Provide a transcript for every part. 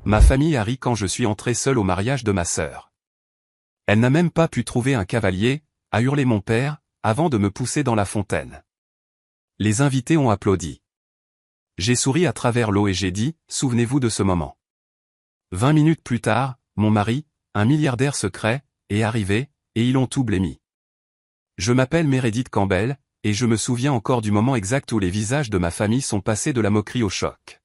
Ma famille a ri quand je suis entré seul au mariage de ma sœur. Elle n'a même pas pu trouver un cavalier, a hurlé mon père, avant de me pousser dans la fontaine. Les invités ont applaudi. J'ai souri à travers l'eau et j'ai dit, souvenez-vous de ce moment. 20 minutes plus tard, mon mari, un milliardaire secret, est arrivé, et ils ont tout blémi. Je m'appelle Meredith Campbell, et je me souviens encore du moment exact où les visages de ma famille sont passés de la moquerie au choc.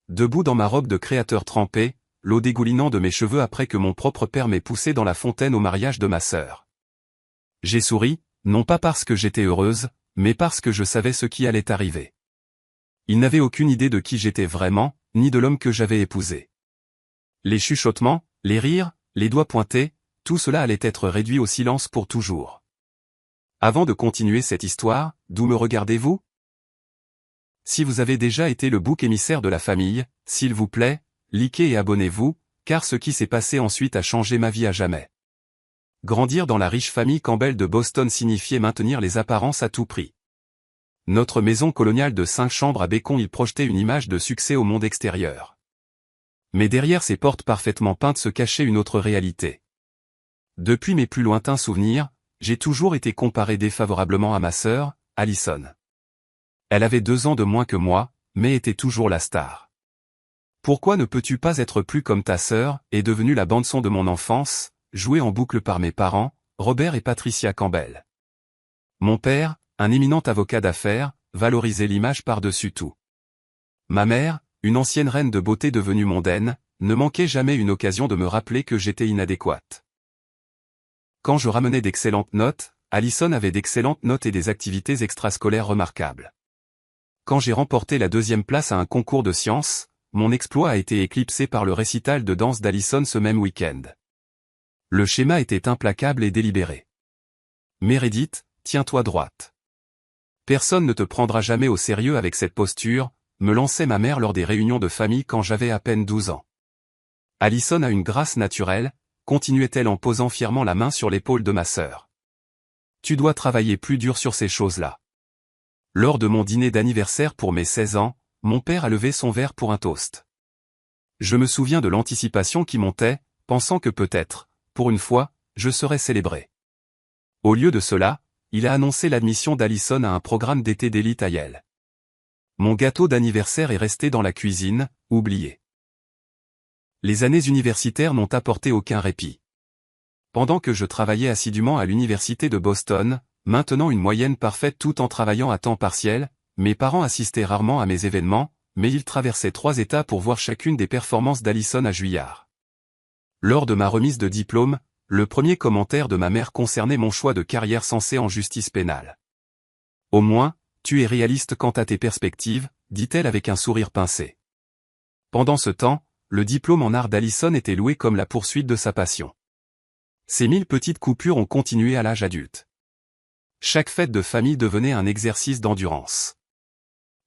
Debout dans ma robe de créateur trempée, l'eau dégoulinant de mes cheveux après que mon propre père m'ait poussé dans la fontaine au mariage de ma sœur. J'ai souri, non pas parce que j'étais heureuse, mais parce que je savais ce qui allait arriver. Il n'avait aucune idée de qui j'étais vraiment, ni de l'homme que j'avais épousé. Les chuchotements, les rires, les doigts pointés, tout cela allait être réduit au silence pour toujours. Avant de continuer cette histoire, d'où me regardez-vous ? Si vous avez déjà été le bouc émissaire de la famille, s'il vous plaît, likez et abonnez-vous, car ce qui s'est passé ensuite a changé ma vie à jamais. Grandir dans la riche famille Campbell de Boston signifiait maintenir les apparences à tout prix. Notre maison coloniale de 5 chambres à Bécon-Île projetait une image de succès au monde extérieur. Mais derrière ces portes parfaitement peintes se cachait une autre réalité. Depuis mes plus lointains souvenirs, j'ai toujours été comparé défavorablement à ma sœur, Allison. Elle avait 2 ans de moins que moi, mais était toujours la star. Pourquoi ne peux-tu pas être plus comme ta sœur, est devenue la bande-son de mon enfance, jouée en boucle par mes parents, Robert et Patricia Campbell. Mon père, un éminent avocat d'affaires, valorisait l'image par-dessus tout. Ma mère, une ancienne reine de beauté devenue mondaine, ne manquait jamais une occasion de me rappeler que j'étais inadéquate. Quand je ramenais d'excellentes notes, Allison avait d'excellentes notes et des activités extrascolaires remarquables. Quand j'ai remporté la 2e place à un concours de sciences, mon exploit a été éclipsé par le récital de danse d'Allison ce même week-end. Le schéma était implacable et délibéré. Meredith, tiens-toi droite. Personne ne te prendra jamais au sérieux avec cette posture, me lançait ma mère lors des réunions de famille quand j'avais à peine 12 ans. Allison a une grâce naturelle, continuait-elle en posant fièrement la main sur l'épaule de ma sœur. Tu dois travailler plus dur sur ces choses-là. Lors de mon dîner d'anniversaire pour mes 16 ans, mon père a levé son verre pour un toast. Je me souviens de l'anticipation qui montait, pensant que peut-être, pour une fois, je serais célébré. Au lieu de cela, il a annoncé l'admission d'Allison à un programme d'été d'élite à Yale. Mon gâteau d'anniversaire est resté dans la cuisine, oublié. Les années universitaires n'ont apporté aucun répit. Pendant que je travaillais assidûment à l'université de Boston, maintenant une moyenne parfaite tout en travaillant à temps partiel, mes parents assistaient rarement à mes événements, mais ils traversaient 3 États pour voir chacune des performances d'Allison à Juilliard. Lors de ma remise de diplôme, le premier commentaire de ma mère concernait mon choix de carrière censé en justice pénale. Au moins, tu es réaliste quant à tes perspectives, dit-elle avec un sourire pincé. Pendant ce temps, le diplôme en art d'Allison était loué comme la poursuite de sa passion. Ces 1000 petites coupures ont continué à l'âge adulte. Chaque fête de famille devenait un exercice d'endurance.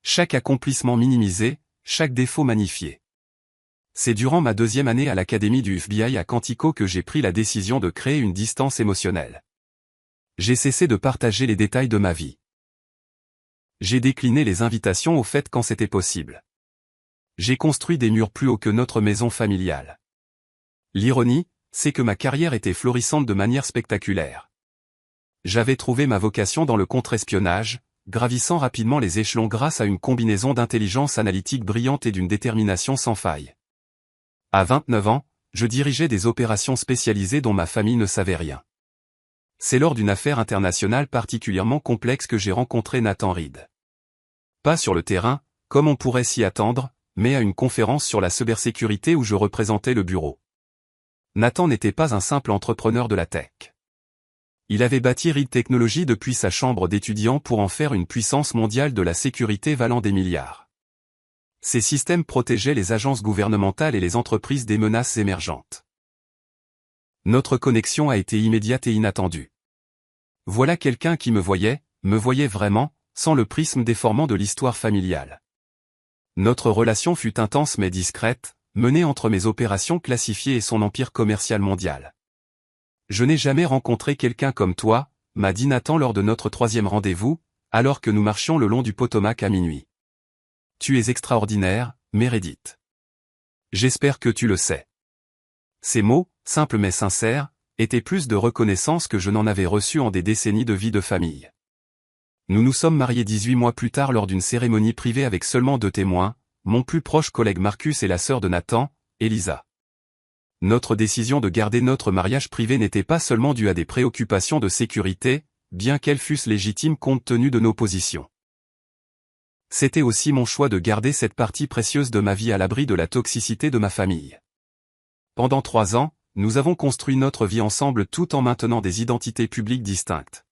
Chaque accomplissement minimisé, chaque défaut magnifié. C'est durant ma 2e année à l'académie du FBI à Quantico que j'ai pris la décision de créer une distance émotionnelle. J'ai cessé de partager les détails de ma vie. J'ai décliné les invitations aux fêtes quand c'était possible. J'ai construit des murs plus hauts que notre maison familiale. L'ironie, c'est que ma carrière était florissante de manière spectaculaire. J'avais trouvé ma vocation dans le contre-espionnage, gravissant rapidement les échelons grâce à une combinaison d'intelligence analytique brillante et d'une détermination sans faille. À 29 ans, je dirigeais des opérations spécialisées dont ma famille ne savait rien. C'est lors d'une affaire internationale particulièrement complexe que j'ai rencontré Nathan Reed. Pas sur le terrain, comme on pourrait s'y attendre, mais à une conférence sur la cybersécurité où je représentais le bureau. Nathan n'était pas un simple entrepreneur de la tech. Il avait bâti Reed Technologies depuis sa chambre d'étudiant pour en faire une puissance mondiale de la sécurité valant des milliards. Ces systèmes protégeaient les agences gouvernementales et les entreprises des menaces émergentes. Notre connexion a été immédiate et inattendue. Voilà quelqu'un qui me voyait vraiment, sans le prisme déformant de l'histoire familiale. Notre relation fut intense mais discrète, menée entre mes opérations classifiées et son empire commercial mondial. Je n'ai jamais rencontré quelqu'un comme toi, m'a dit Nathan lors de notre 3e rendez-vous, alors que nous marchions le long du Potomac à minuit. Tu es extraordinaire, Meredith. J'espère que tu le sais. Ces mots, simples mais sincères, étaient plus de reconnaissance que je n'en avais reçu en des décennies de vie de famille. Nous nous sommes mariés 18 mois plus tard lors d'une cérémonie privée avec seulement 2 témoins, mon plus proche collègue Marcus et la sœur de Nathan, Elisa. Notre décision de garder notre mariage privé n'était pas seulement due à des préoccupations de sécurité, bien qu'elles fussent légitimes compte tenu de nos positions. C'était aussi mon choix de garder cette partie précieuse de ma vie à l'abri de la toxicité de ma famille. Pendant 3 ans, nous avons construit notre vie ensemble tout en maintenant des identités publiques distinctes.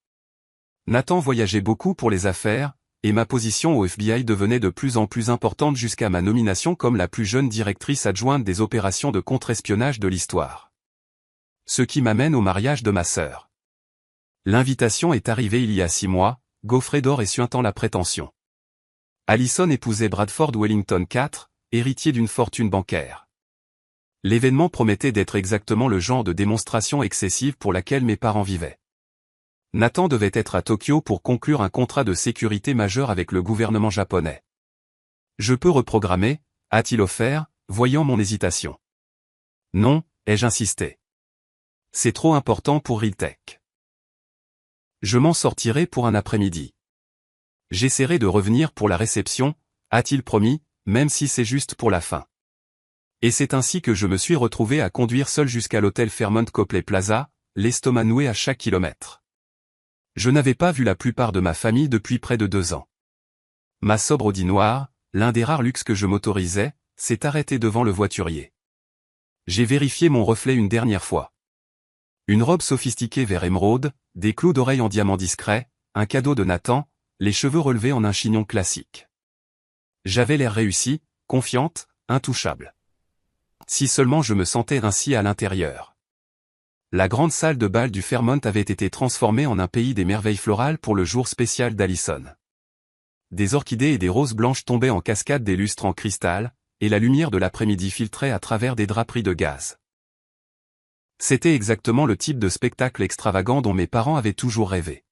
Nathan voyageait beaucoup pour les affaires, et ma position au FBI devenait de plus en plus importante jusqu'à ma nomination comme la plus jeune directrice adjointe des opérations de contre-espionnage de l'histoire. Ce qui m'amène au mariage de ma sœur. L'invitation est arrivée il y a 6 mois, gaufrée d'or et suintant la prétention. Allison épousait Bradford Wellington IV, héritier d'une fortune bancaire. L'événement promettait d'être exactement le genre de démonstration excessive pour laquelle mes parents vivaient. Nathan devait être à Tokyo pour conclure un contrat de sécurité majeur avec le gouvernement japonais. Je peux reprogrammer, a-t-il offert, voyant mon hésitation. Non, ai-je insisté. C'est trop important pour Realtek. Je m'en sortirai pour un après-midi. J'essaierai de revenir pour la réception, a-t-il promis, même si c'est juste pour la fin. Et c'est ainsi que je me suis retrouvé à conduire seul jusqu'à l'hôtel Fairmont Copley Plaza, l'estomac noué à chaque kilomètre. Je n'avais pas vu la plupart de ma famille depuis près de 2 ans. Ma sobre Audi noire, l'un des rares luxes que je m'autorisais, s'est arrêté devant le voiturier. J'ai vérifié mon reflet une dernière fois. Une robe sophistiquée vert émeraude, des clous d'oreilles en diamant discret, un cadeau de Nathan, les cheveux relevés en un chignon classique. J'avais l'air réussi, confiante, intouchable. Si seulement je me sentais ainsi à l'intérieur. La grande salle de bal du Fairmont avait été transformée en un pays des merveilles florales pour le jour spécial d'Allison. Des orchidées et des roses blanches tombaient en cascade des lustres en cristal, et la lumière de l'après-midi filtrait à travers des draperies de gaze. C'était exactement le type de spectacle extravagant dont mes parents avaient toujours rêvé.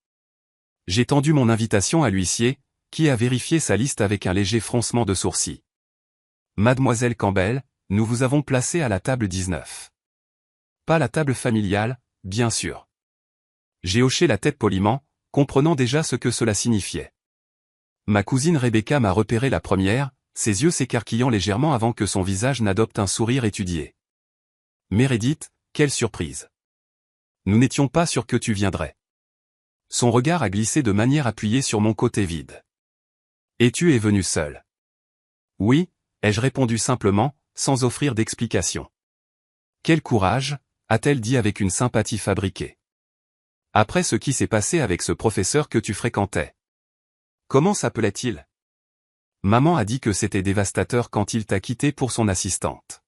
J'ai tendu mon invitation à l'huissier, qui a vérifié sa liste avec un léger froncement de sourcils. Mademoiselle Campbell, nous vous avons placé à la table 19. Pas la table familiale, bien sûr. J'ai hoché la tête poliment, comprenant déjà ce que cela signifiait. Ma cousine Rebecca m'a repéré la première, ses yeux s'écarquillant légèrement avant que son visage n'adopte un sourire étudié. Meredith, quelle surprise. Nous n'étions pas sûrs que tu viendrais. Son regard a glissé de manière appuyée sur mon côté vide. Et tu es venu seul. Oui, ai-je répondu simplement, sans offrir d'explication. Quel courage, a-t-elle dit avec une sympathie fabriquée. Après ce qui s'est passé avec ce professeur que tu fréquentais. Comment s'appelait-il? Maman a dit que c'était dévastateur quand il t'a quitté pour son assistante.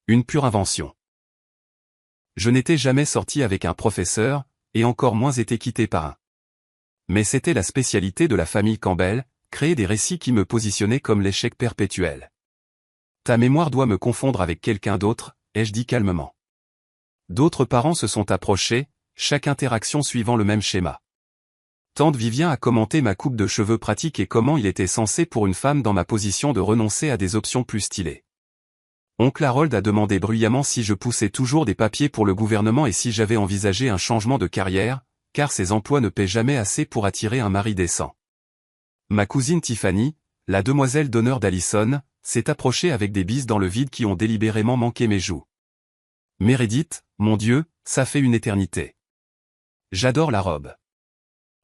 Une pure invention. Je n'étais jamais sorti avec un professeur, et encore moins été quitté par un. Mais c'était la spécialité de la famille Campbell, créer des récits qui me positionnaient comme l'échec perpétuel. Ta mémoire doit me confondre avec quelqu'un d'autre, ai-je dit calmement. D'autres parents se sont approchés, chaque interaction suivant le même schéma. Tante Vivien a commenté ma coupe de cheveux pratique et comment il était censé pour une femme dans ma position de renoncer à des options plus stylées. Oncle Harold a demandé bruyamment si je poussais toujours des papiers pour le gouvernement et si j'avais envisagé un changement de carrière, car ces emplois ne paient jamais assez pour attirer un mari décent. Ma cousine Tiffany, la demoiselle d'honneur d'Allison, s'est approchée avec des bises dans le vide qui ont délibérément manqué mes joues. Meredith, mon Dieu, ça fait une éternité. J'adore la robe.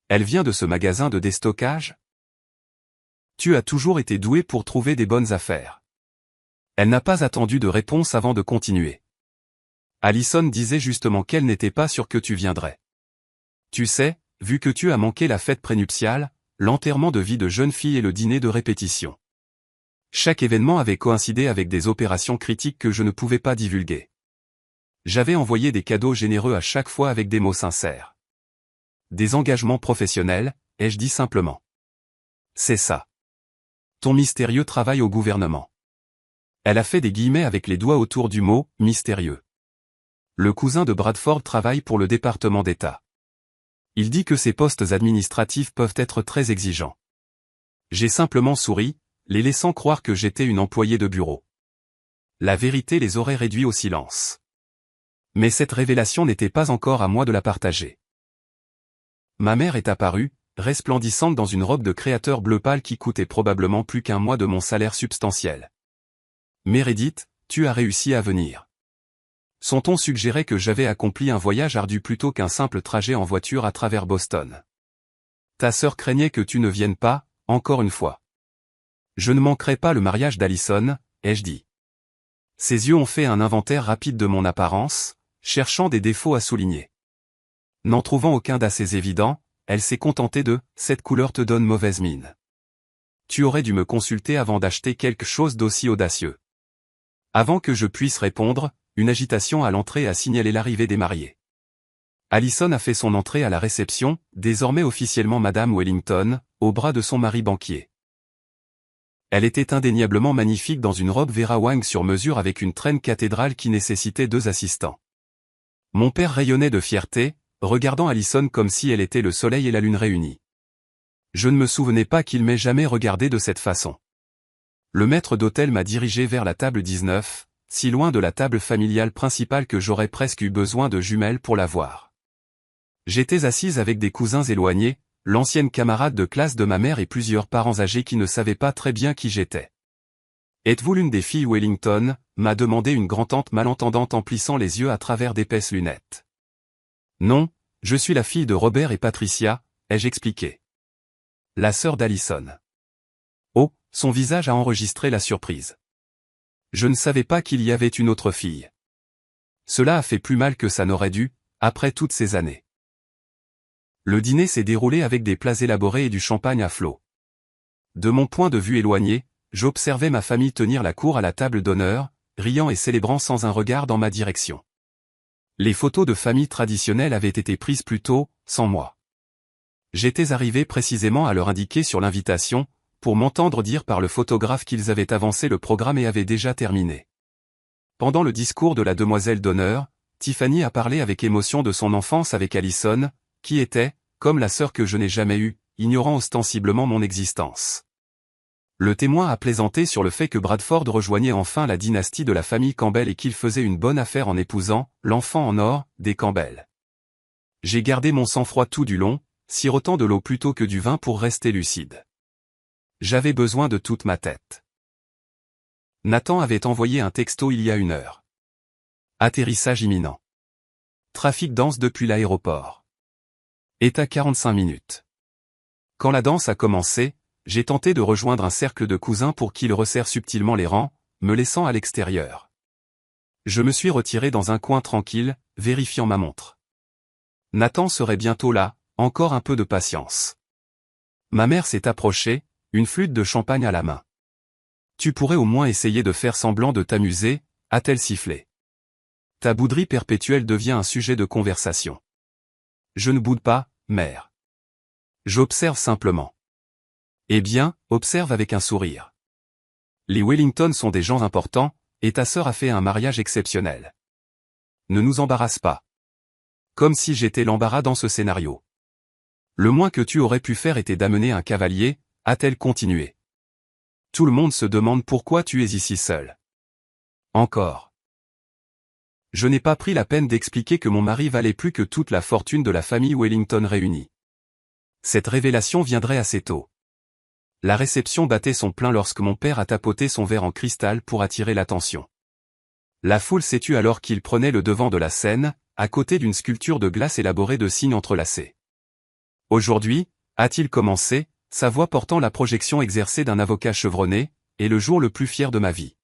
Elle vient de ce magasin de déstockage? Tu as toujours été doué pour trouver des bonnes affaires. Elle n'a pas attendu de réponse avant de continuer. Allison disait justement qu'elle n'était pas sûre que tu viendrais. Tu sais, vu que tu as manqué la fête prénuptiale, l'enterrement de vie de jeune fille et le dîner de répétition. Chaque événement avait coïncidé avec des opérations critiques que je ne pouvais pas divulguer. J'avais envoyé des cadeaux généreux à chaque fois avec des mots sincères. Des engagements professionnels, ai-je dit simplement. C'est ça. Ton mystérieux travail au gouvernement. Elle a fait des guillemets avec les doigts autour du mot « mystérieux ». Le cousin de Bradford travaille pour le département d'État. Il dit que ces postes administratifs peuvent être très exigeants. J'ai simplement souri, les laissant croire que j'étais une employée de bureau. La vérité les aurait réduits au silence. Mais cette révélation n'était pas encore à moi de la partager. Ma mère est apparue, resplendissante dans une robe de créateur bleu pâle qui coûtait probablement plus qu'1 mois de mon salaire substantiel. « Meredith, tu as réussi à venir. » Son ton suggérait que j'avais accompli un voyage ardu plutôt qu'un simple trajet en voiture à travers Boston. « Ta sœur craignait que tu ne viennes pas, encore une fois. »« Je ne manquerai pas le mariage d'Allison, » ai-je dit. Ses yeux ont fait un inventaire rapide de mon apparence, cherchant des défauts à souligner. N'en trouvant aucun d'assez évident, elle s'est contentée de « cette couleur te donne mauvaise mine. Tu aurais dû me consulter avant d'acheter quelque chose d'aussi audacieux. » Avant que je puisse répondre, une agitation à l'entrée a signalé l'arrivée des mariés. Allison a fait son entrée à la réception, désormais officiellement Madame Wellington, au bras de son mari banquier. Elle était indéniablement magnifique dans une robe Vera Wang sur mesure avec une traîne cathédrale qui nécessitait 2 assistants. Mon père rayonnait de fierté, regardant Allison comme si elle était le soleil et la lune réunis. Je ne me souvenais pas qu'il m'ait jamais regardé de cette façon. Le maître d'hôtel m'a dirigé vers la table 19, si loin de la table familiale principale que j'aurais presque eu besoin de jumelles pour la voir. J'étais assise avec des cousins éloignés, l'ancienne camarade de classe de ma mère et plusieurs parents âgés qui ne savaient pas très bien qui j'étais. « Êtes-vous l'une des filles Wellington ?» m'a demandé une grand-tante malentendante en plissant les yeux à travers d'épaisses lunettes. « Non, je suis la fille de Robert et Patricia », ai-je expliqué. La sœur d'Allison. Oh, son visage a enregistré la surprise. Je ne savais pas qu'il y avait une autre fille. Cela a fait plus mal que ça n'aurait dû, après toutes ces années. Le dîner s'est déroulé avec des plats élaborés et du champagne à flot. De mon point de vue éloigné, j'observais ma famille tenir la cour à la table d'honneur, riant et célébrant sans un regard dans ma direction. Les photos de famille traditionnelles avaient été prises plus tôt, sans moi. J'étais arrivé précisément à leur indiquer sur l'invitation, pour m'entendre dire par le photographe qu'ils avaient avancé le programme et avaient déjà terminé. Pendant le discours de la demoiselle d'honneur, Tiffany a parlé avec émotion de son enfance avec Allison, qui était, comme la sœur que je n'ai jamais eue, ignorant ostensiblement mon existence. Le témoin a plaisanté sur le fait que Bradford rejoignait enfin la dynastie de la famille Campbell et qu'il faisait une bonne affaire en épousant l'enfant en or des Campbell. J'ai gardé mon sang-froid tout du long, sirotant de l'eau plutôt que du vin pour rester lucide. J'avais besoin de toute ma tête. Nathan avait envoyé un texto il y a 1 heure. Atterrissage imminent. Trafic dense depuis l'aéroport. État 45 minutes. Quand la danse a commencé, j'ai tenté de rejoindre un cercle de cousins pour qu'ils resserrent subtilement les rangs, me laissant à l'extérieur. Je me suis retiré dans un coin tranquille, vérifiant ma montre. Nathan serait bientôt là, encore un peu de patience. Ma mère s'est approchée, une flûte de champagne à la main. « Tu pourrais au moins essayer de faire semblant de t'amuser » a-t-elle sifflé. Ta bouderie perpétuelle devient un sujet de conversation. Je ne boude pas, mère. J'observe simplement. Eh bien, observe avec un sourire. Les Wellington sont des gens importants, et ta sœur a fait un mariage exceptionnel. Ne nous embarrasse pas. Comme si j'étais l'embarras dans ce scénario. Le moins que tu aurais pu faire était d'amener un cavalier, a-t-elle continué. Tout le monde se demande pourquoi tu es ici seul. Encore. Je n'ai pas pris la peine d'expliquer que mon mari valait plus que toute la fortune de la famille Wellington réunie. Cette révélation viendrait assez tôt. La réception battait son plein lorsque mon père a tapoté son verre en cristal pour attirer l'attention. La foule s'est tue alors qu'il prenait le devant de la scène, à côté d'une sculpture de glace élaborée de signes entrelacés. Aujourd'hui, a-t-il commencé, sa voix portant la projection exercée d'un avocat chevronné, est le jour le plus fier de ma vie.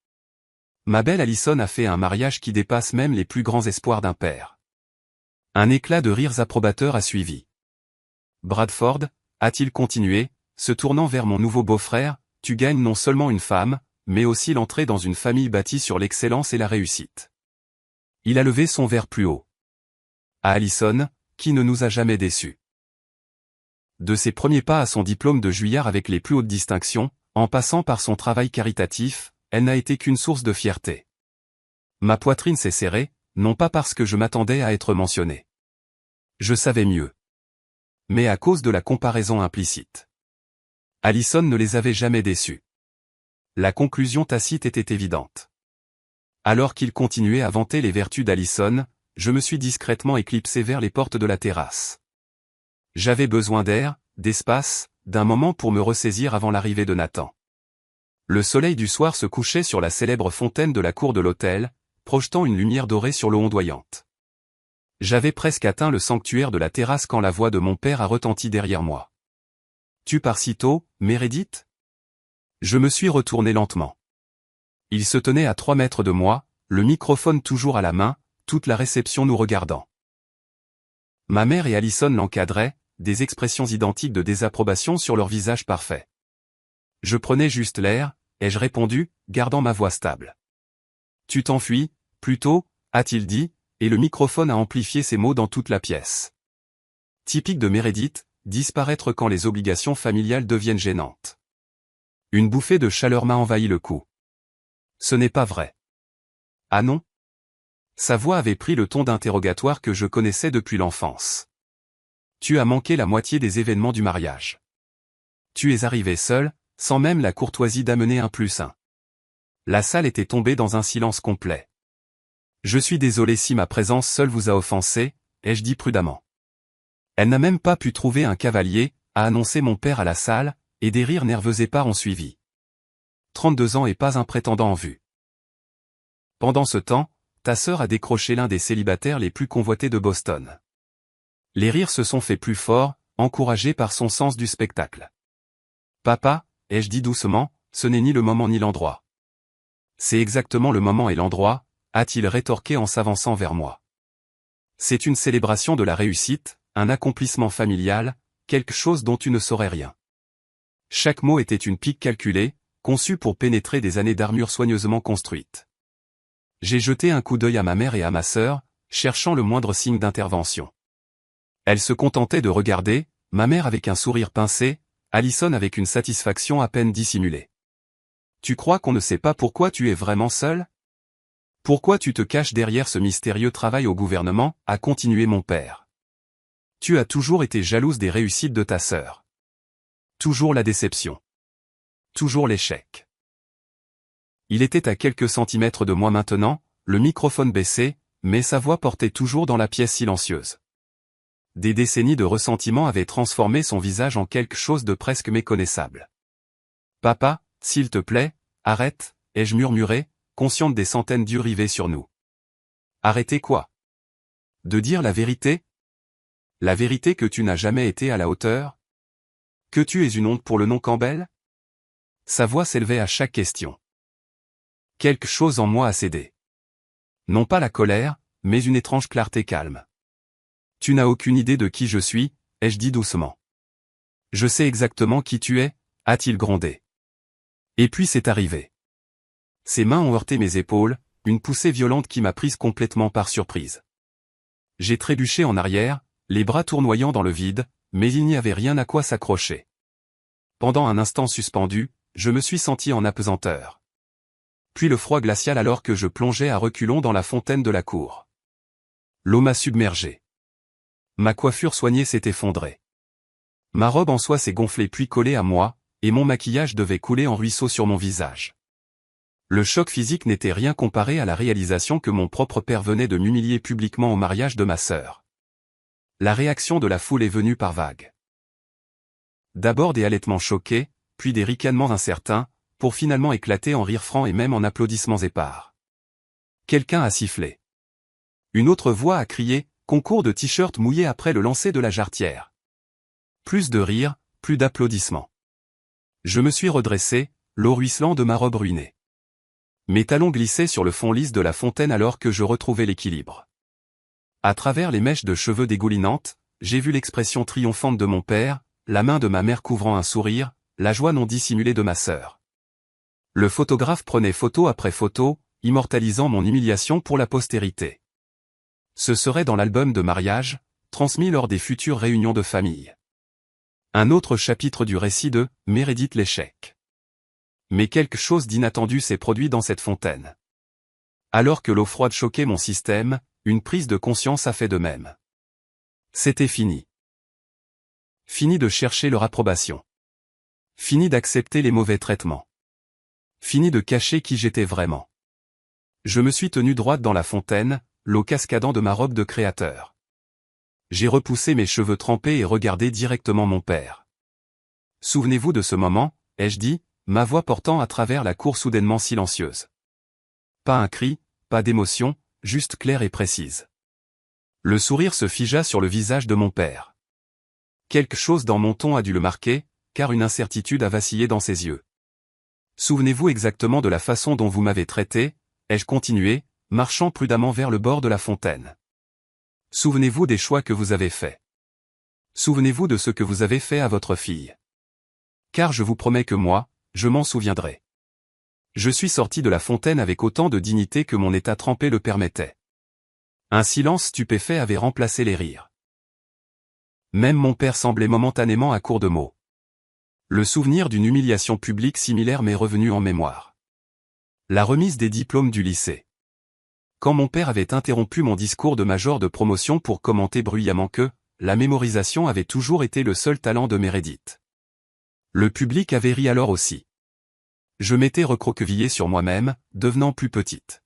Ma belle Allison a fait un mariage qui dépasse même les plus grands espoirs d'un père. Un éclat de rires approbateurs a suivi. Bradford, a-t-il continué, se tournant vers mon nouveau beau-frère, tu gagnes non seulement une femme, mais aussi l'entrée dans une famille bâtie sur l'excellence et la réussite. Il a levé son verre plus haut. À Allison, qui ne nous a jamais déçus. De ses premiers pas à son diplôme de juillard avec les plus hautes distinctions, en passant par son travail caritatif, elle n'a été qu'une source de fierté. Ma poitrine s'est serrée, non pas parce que je m'attendais à être mentionné. Je savais mieux. Mais à cause de la comparaison implicite. Allison ne les avait jamais déçus. La conclusion tacite était évidente. Alors qu'il continuait à vanter les vertus d'Allison, je me suis discrètement éclipsé vers les portes de la terrasse. J'avais besoin d'air, d'espace, d'un moment pour me ressaisir avant l'arrivée de Nathan. Le soleil du soir se couchait sur la célèbre fontaine de la cour de l'hôtel, projetant une lumière dorée sur l'eau ondoyante. J'avais presque atteint le sanctuaire de la terrasse quand la voix de mon père a retenti derrière moi. « Tu pars si tôt, Meredith ?» Je me suis retourné lentement. Il se tenait à 3 mètres de moi, le microphone toujours à la main, toute la réception nous regardant. Ma mère et Allison l'encadraient, des expressions identiques de désapprobation sur leur visage parfait. Je prenais juste l'air, ai-je répondu, gardant ma voix stable. « Tu t'enfuis, plutôt, a-t-il dit, et le microphone a amplifié ses mots dans toute la pièce. Typique de Meredith, disparaître quand les obligations familiales deviennent gênantes. Une bouffée de chaleur m'a envahi le cou. Ce n'est pas vrai. Ah non? Sa voix avait pris le ton d'interrogatoire que je connaissais depuis l'enfance. Tu as manqué la moitié des événements du mariage. Tu es arrivé seul, sans même la courtoisie d'amener un +1. La salle était tombée dans un silence complet. Je suis désolé si ma présence seule vous a offensé, ai-je dit prudemment. Elle n'a même pas pu trouver un cavalier, a annoncé mon père à la salle, et des rires nerveux épars ont suivi. 32 ans et pas un prétendant en vue. Pendant ce temps, ta sœur a décroché l'un des célibataires les plus convoités de Boston. Les rires se sont fait plus forts, encouragés par son sens du spectacle. Papa, ai-je dit doucement, ce n'est ni le moment ni l'endroit. C'est exactement le moment et l'endroit, a-t-il rétorqué en s'avançant vers moi. C'est une célébration de la réussite, un accomplissement familial, quelque chose dont tu ne saurais rien. Chaque mot était une pique calculée, conçue pour pénétrer des années d'armure soigneusement construites. J'ai jeté un coup d'œil à ma mère et à ma sœur, cherchant le moindre signe d'intervention. Elles se contentaient de regarder, ma mère avec un sourire pincé, Allison avec une satisfaction à peine dissimulée. Tu crois qu'on ne sait pas pourquoi tu es vraiment seul? Pourquoi tu te caches derrière ce mystérieux travail au gouvernement, a continué mon père. Tu as toujours été jalouse des réussites de ta sœur. Toujours la déception. Toujours l'échec. Il était à quelques centimètres de moi maintenant, le microphone baissé, mais sa voix portait toujours dans la pièce silencieuse. Des décennies de ressentiment avaient transformé son visage en quelque chose de presque méconnaissable. Papa, s'il te plaît, arrête, ai-je murmuré, consciente des centaines d'yeux rivés sur nous. Arrêtez quoi? De dire la vérité? La vérité que tu n'as jamais été à la hauteur? Que tu es une honte pour le nom Campbell? Sa voix s'élevait à chaque question. Quelque chose en moi a cédé. Non pas la colère, mais une étrange clarté calme. Tu n'as aucune idée de qui je suis, ai-je dit doucement. Je sais exactement qui tu es, a-t-il grondé. Et puis c'est arrivé. Ses mains ont heurté mes épaules, une poussée violente qui m'a prise complètement par surprise. J'ai trébuché en arrière, les bras tournoyant dans le vide, mais il n'y avait rien à quoi s'accrocher. Pendant un instant suspendu, je me suis senti en apesanteur. Puis le froid glacial alors que je plongeais à reculons dans la fontaine de la cour. L'eau m'a submergé. Ma coiffure soignée s'est effondrée. Ma robe en soie s'est gonflée puis collée à moi, et mon maquillage devait couler en ruisseau sur mon visage. Le choc physique n'était rien comparé à la réalisation que mon propre père venait de m'humilier publiquement au mariage de ma sœur. La réaction de la foule est venue par vagues. D'abord des halètements choqués, puis des ricanements incertains, pour finalement éclater en rires francs et même en applaudissements épars. Quelqu'un a sifflé. Une autre voix a crié « Concours de t-shirts mouillés après le lancer de la jarretière ». Plus de rires, plus d'applaudissements. Je me suis redressé, l'eau ruisselant de ma robe ruinée. Mes talons glissaient sur le fond lisse de la fontaine alors que je retrouvais l'équilibre. À travers les mèches de cheveux dégoulinantes, j'ai vu l'expression triomphante de mon père, la main de ma mère couvrant un sourire, la joie non dissimulée de ma sœur. Le photographe prenait photo après photo, immortalisant mon humiliation pour la postérité. Ce serait dans l'album de mariage, transmis lors des futures réunions de famille. Un autre chapitre du récit de « Meredith l'échec ». Mais quelque chose d'inattendu s'est produit dans cette fontaine. Alors que l'eau froide choquait mon système, une prise de conscience a fait de même. C'était fini. Fini de chercher leur approbation. Fini d'accepter les mauvais traitements. Fini de cacher qui j'étais vraiment. Je me suis tenu droite dans la fontaine, l'eau cascadant de ma robe de créateur. J'ai repoussé mes cheveux trempés et regardé directement mon père. Souvenez-vous de ce moment, ai-je dit, ma voix portant à travers la cour soudainement silencieuse. Pas un cri, pas d'émotion, juste claire et précise. Le sourire se figea sur le visage de mon père. Quelque chose dans mon ton a dû le marquer, car une incertitude a vacillé dans ses yeux. Souvenez-vous exactement de la façon dont vous m'avez traité, ai-je continué, marchant prudemment vers le bord de la fontaine. Souvenez-vous des choix que vous avez faits. Souvenez-vous de ce que vous avez fait à votre fille. Car je vous promets que moi, je m'en souviendrai. Je suis sorti de la fontaine avec autant de dignité que mon état trempé le permettait. Un silence stupéfait avait remplacé les rires. Même mon père semblait momentanément à court de mots. Le souvenir d'une humiliation publique similaire m'est revenu en mémoire. La remise des diplômes du lycée. Quand mon père avait interrompu mon discours de major de promotion pour commenter bruyamment que la mémorisation avait toujours été le seul talent de Meredith. Le public avait ri alors aussi. Je m'étais recroquevillé sur moi-même, devenant plus petite.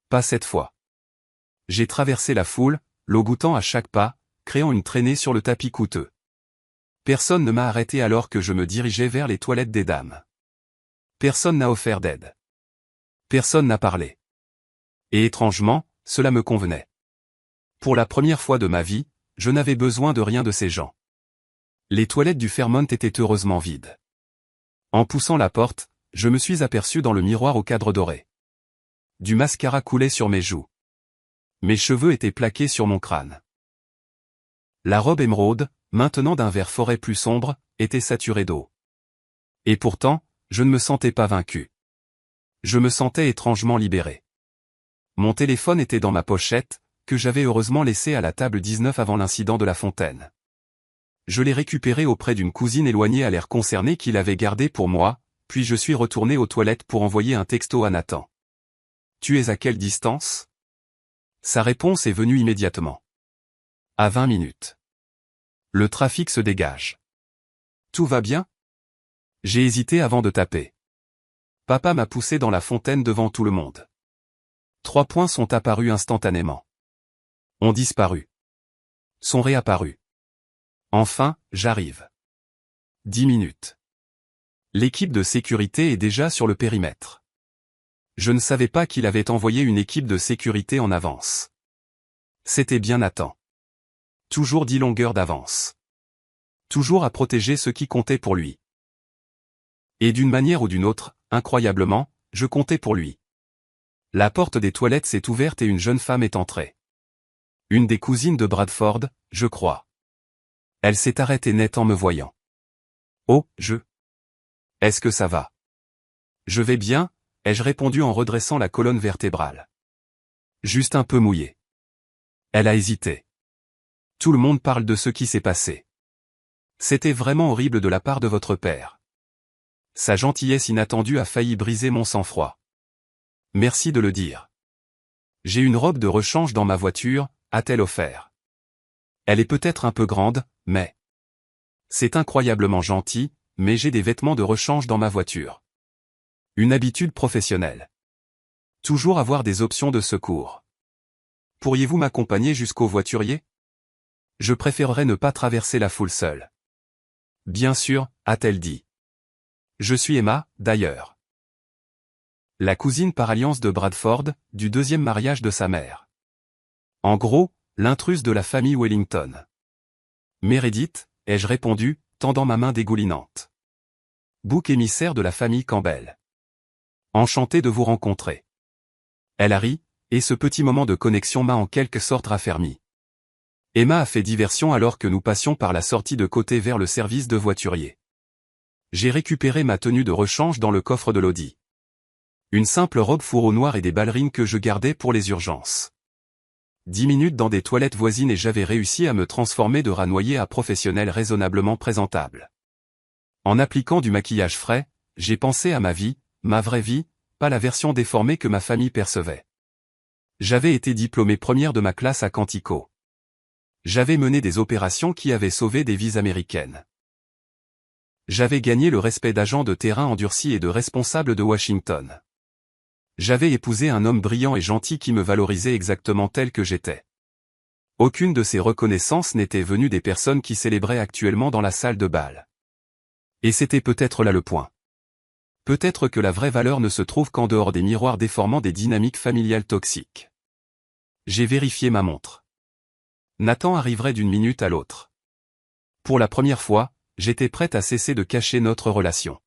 Pas cette fois. J'ai traversé la foule, l'eau goûtant à chaque pas, créant une traînée sur le tapis coûteux. Personne ne m'a arrêté alors que je me dirigeais vers les toilettes des dames. Personne n'a offert d'aide. Personne n'a parlé. Et étrangement, cela me convenait. Pour la première fois de ma vie, je n'avais besoin de rien de ces gens. Les toilettes du Fairmont étaient heureusement vides. En poussant la porte, je me suis aperçu dans le miroir au cadre doré. Du mascara coulait sur mes joues. Mes cheveux étaient plaqués sur mon crâne. La robe émeraude, maintenant d'un vert forêt plus sombre, était saturée d'eau. Et pourtant, je ne me sentais pas vaincu. Je me sentais étrangement libéré. Mon téléphone était dans ma pochette, que j'avais heureusement laissé à la table 19 avant l'incident de la fontaine. Je l'ai récupéré auprès d'une cousine éloignée à l'air concerné qui l'avait gardé pour moi, puis je suis retourné aux toilettes pour envoyer un texto à Nathan. « Tu es à quelle distance ?» Sa réponse est venue immédiatement. « À 20 minutes. » Le trafic se dégage. « Tout va bien ?» J'ai hésité avant de taper. Papa m'a poussé dans la fontaine devant tout le monde. 3 points sont apparus instantanément. Ont disparu. Sont réapparus. Enfin, j'arrive. 10 minutes. L'équipe de sécurité est déjà sur le périmètre. Je ne savais pas qu'il avait envoyé une équipe de sécurité en avance. C'était bien Nathan. Toujours 10 longueurs d'avance. Toujours à protéger ce qui comptait pour lui. Et d'une manière ou d'une autre, incroyablement, je comptais pour lui. La porte des toilettes s'est ouverte et une jeune femme est entrée. Une des cousines de Bradford, je crois. Elle s'est arrêtée net en me voyant. « Oh, Est-ce que ça va ?» ?»« Je vais bien », ai-je répondu en redressant la colonne vertébrale. Juste un peu mouillé. Elle a hésité. Tout le monde parle de ce qui s'est passé. C'était vraiment horrible de la part de votre père. Sa gentillesse inattendue a failli briser mon sang-froid. Merci de le dire. J'ai une robe de rechange dans ma voiture, a-t-elle offert. Elle est peut-être un peu grande, mais... C'est incroyablement gentil, mais j'ai des vêtements de rechange dans ma voiture. Une habitude professionnelle. Toujours avoir des options de secours. Pourriez-vous m'accompagner jusqu'au voiturier ? Je préférerais ne pas traverser la foule seule. Bien sûr, a-t-elle dit. Je suis Emma, d'ailleurs. La cousine par alliance de Bradford, du deuxième mariage de sa mère. En gros, l'intruse de la famille Wellington. Meredith, ai-je répondu, tendant ma main dégoulinante. Bouc émissaire de la famille Campbell. Enchanté de vous rencontrer. Elle a ri, et ce petit moment de connexion m'a en quelque sorte raffermi. Emma a fait diversion alors que nous passions par la sortie de côté vers le service de voiturier. J'ai récupéré ma tenue de rechange dans le coffre de l'Audi. Une simple robe fourreau noir et des ballerines que je gardais pour les urgences. 10 minutes dans des toilettes voisines et j'avais réussi à me transformer de rat noyé à professionnel raisonnablement présentable. En appliquant du maquillage frais, j'ai pensé à ma vie, ma vraie vie, pas la version déformée que ma famille percevait. J'avais été diplômé première de ma classe à Quantico. J'avais mené des opérations qui avaient sauvé des vies américaines. J'avais gagné le respect d'agent de terrain endurci et de responsable de Washington. J'avais épousé un homme brillant et gentil qui me valorisait exactement tel que j'étais. Aucune de ces reconnaissances n'était venue des personnes qui célébraient actuellement dans la salle de bal. Et c'était peut-être là le point. Peut-être que la vraie valeur ne se trouve qu'en dehors des miroirs déformant des dynamiques familiales toxiques. J'ai vérifié ma montre. Nathan arriverait d'une minute à l'autre. Pour la première fois, j'étais prête à cesser de cacher notre relation.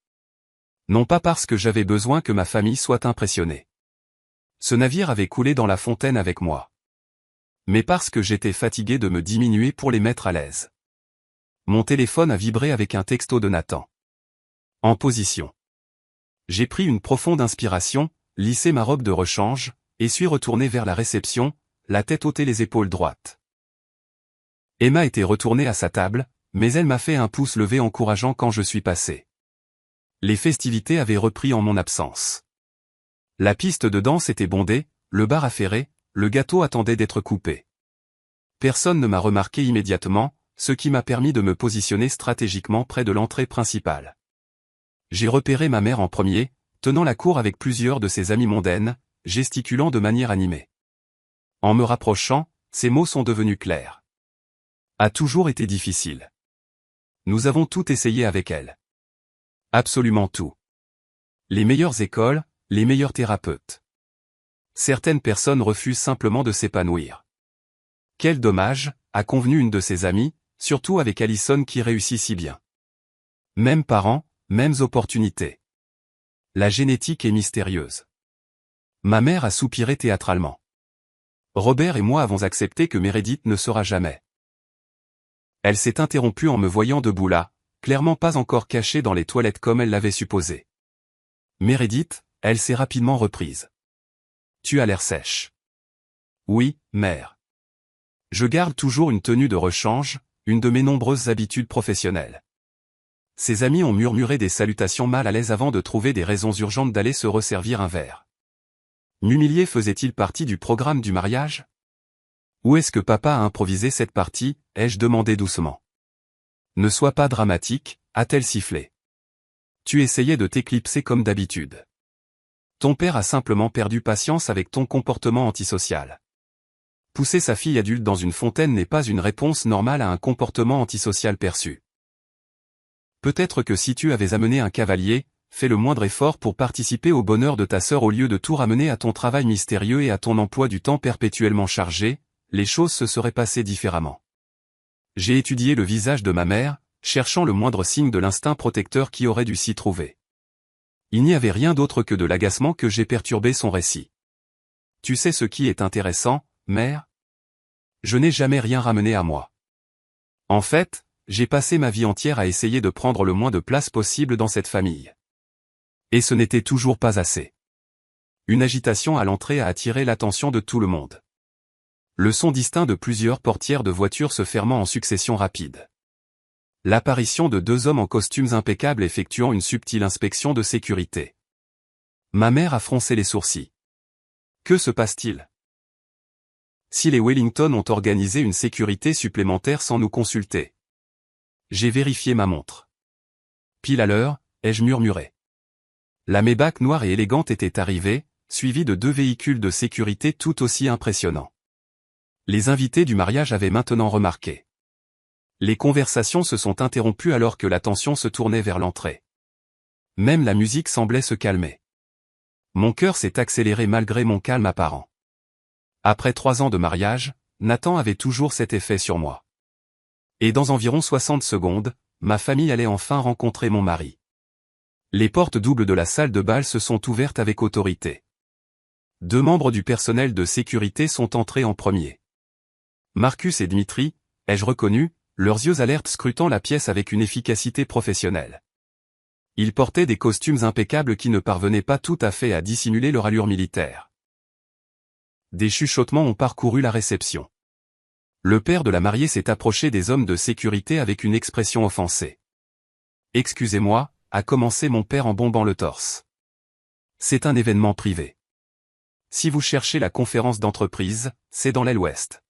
Non pas parce que j'avais besoin que ma famille soit impressionnée. Ce navire avait coulé dans la fontaine avec moi. Mais parce que j'étais fatigué de me diminuer pour les mettre à l'aise. Mon téléphone a vibré avec un texto de Nathan. En position. J'ai pris une profonde inspiration, lissé ma robe de rechange, et suis retourné vers la réception, la tête haute et les épaules droites. Emma était retournée à sa table, mais elle m'a fait un pouce levé encourageant quand je suis passé. Les festivités avaient repris en mon absence. La piste de danse était bondée, le bar affairé, le gâteau attendait d'être coupé. Personne ne m'a remarqué immédiatement, ce qui m'a permis de me positionner stratégiquement près de l'entrée principale. J'ai repéré ma mère en premier, tenant la cour avec plusieurs de ses amies mondaines, gesticulant de manière animée. En me rapprochant, ses mots sont devenus clairs. A toujours été difficile. Nous avons tout essayé avec elle. Absolument tout. Les meilleures écoles, les meilleurs thérapeutes. Certaines personnes refusent simplement de s'épanouir. Quel dommage, a convenu une de ses amies, surtout avec Allison qui réussit si bien. Mêmes parents, mêmes opportunités. La génétique est mystérieuse. Ma mère a soupiré théâtralement. Robert et moi avons accepté que Meredith ne sera jamais. Elle s'est interrompue en me voyant debout là, clairement pas encore cachée dans les toilettes comme elle l'avait supposé. Meredith, elle s'est rapidement reprise. Tu as l'air sèche. Oui, mère. Je garde toujours une tenue de rechange, une de mes nombreuses habitudes professionnelles. Ses amis ont murmuré des salutations mal à l'aise avant de trouver des raisons urgentes d'aller se resservir un verre. M'humilier faisait-il partie du programme du mariage? Où est-ce que papa a improvisé cette partie, ai-je demandé doucement. Ne sois pas dramatique, a-t-elle sifflé. Tu essayais de t'éclipser comme d'habitude. Ton père a simplement perdu patience avec ton comportement antisocial. Pousser sa fille adulte dans une fontaine n'est pas une réponse normale à un comportement antisocial perçu. Peut-être que si tu avais amené un cavalier, fais le moindre effort pour participer au bonheur de ta sœur au lieu de tout ramener à ton travail mystérieux et à ton emploi du temps perpétuellement chargé, les choses se seraient passées différemment. J'ai étudié le visage de ma mère, cherchant le moindre signe de l'instinct protecteur qui aurait dû s'y trouver. Il n'y avait rien d'autre que de l'agacement que j'ai perturbé son récit. Tu sais ce qui est intéressant, mère? Je n'ai jamais rien ramené à moi. En fait, j'ai passé ma vie entière à essayer de prendre le moins de place possible dans cette famille. Et ce n'était toujours pas assez. Une agitation à l'entrée a attiré l'attention de tout le monde. Le son distinct de plusieurs portières de voitures se fermant en succession rapide. L'apparition de deux hommes en costumes impeccables effectuant une subtile inspection de sécurité. Ma mère a froncé les sourcils. Que se passe-t-il? Si les Wellington ont organisé une sécurité supplémentaire sans nous consulter. J'ai vérifié ma montre. Pile à l'heure, ai-je murmuré. La Maybach noire et élégante était arrivée, suivie de deux véhicules de sécurité tout aussi impressionnants. Les invités du mariage avaient maintenant remarqué. Les conversations se sont interrompues alors que l'attention se tournait vers l'entrée. Même la musique semblait se calmer. Mon cœur s'est accéléré malgré mon calme apparent. Après 3 ans de mariage, Nathan avait toujours cet effet sur moi. Et dans environ 60 secondes, ma famille allait enfin rencontrer mon mari. Les portes doubles de la salle de bal se sont ouvertes avec autorité. 2 membres du personnel de sécurité sont entrés en premier. Marcus et Dmitri, ai-je reconnu, leurs yeux alertes scrutant la pièce avec une efficacité professionnelle. Ils portaient des costumes impeccables qui ne parvenaient pas tout à fait à dissimuler leur allure militaire. Des chuchotements ont parcouru la réception. Le père de la mariée s'est approché des hommes de sécurité avec une expression offensée. « Excusez-moi », a commencé mon père en bombant le torse. « C'est un événement privé. Si vous cherchez la conférence d'entreprise, c'est dans l'aile ouest. »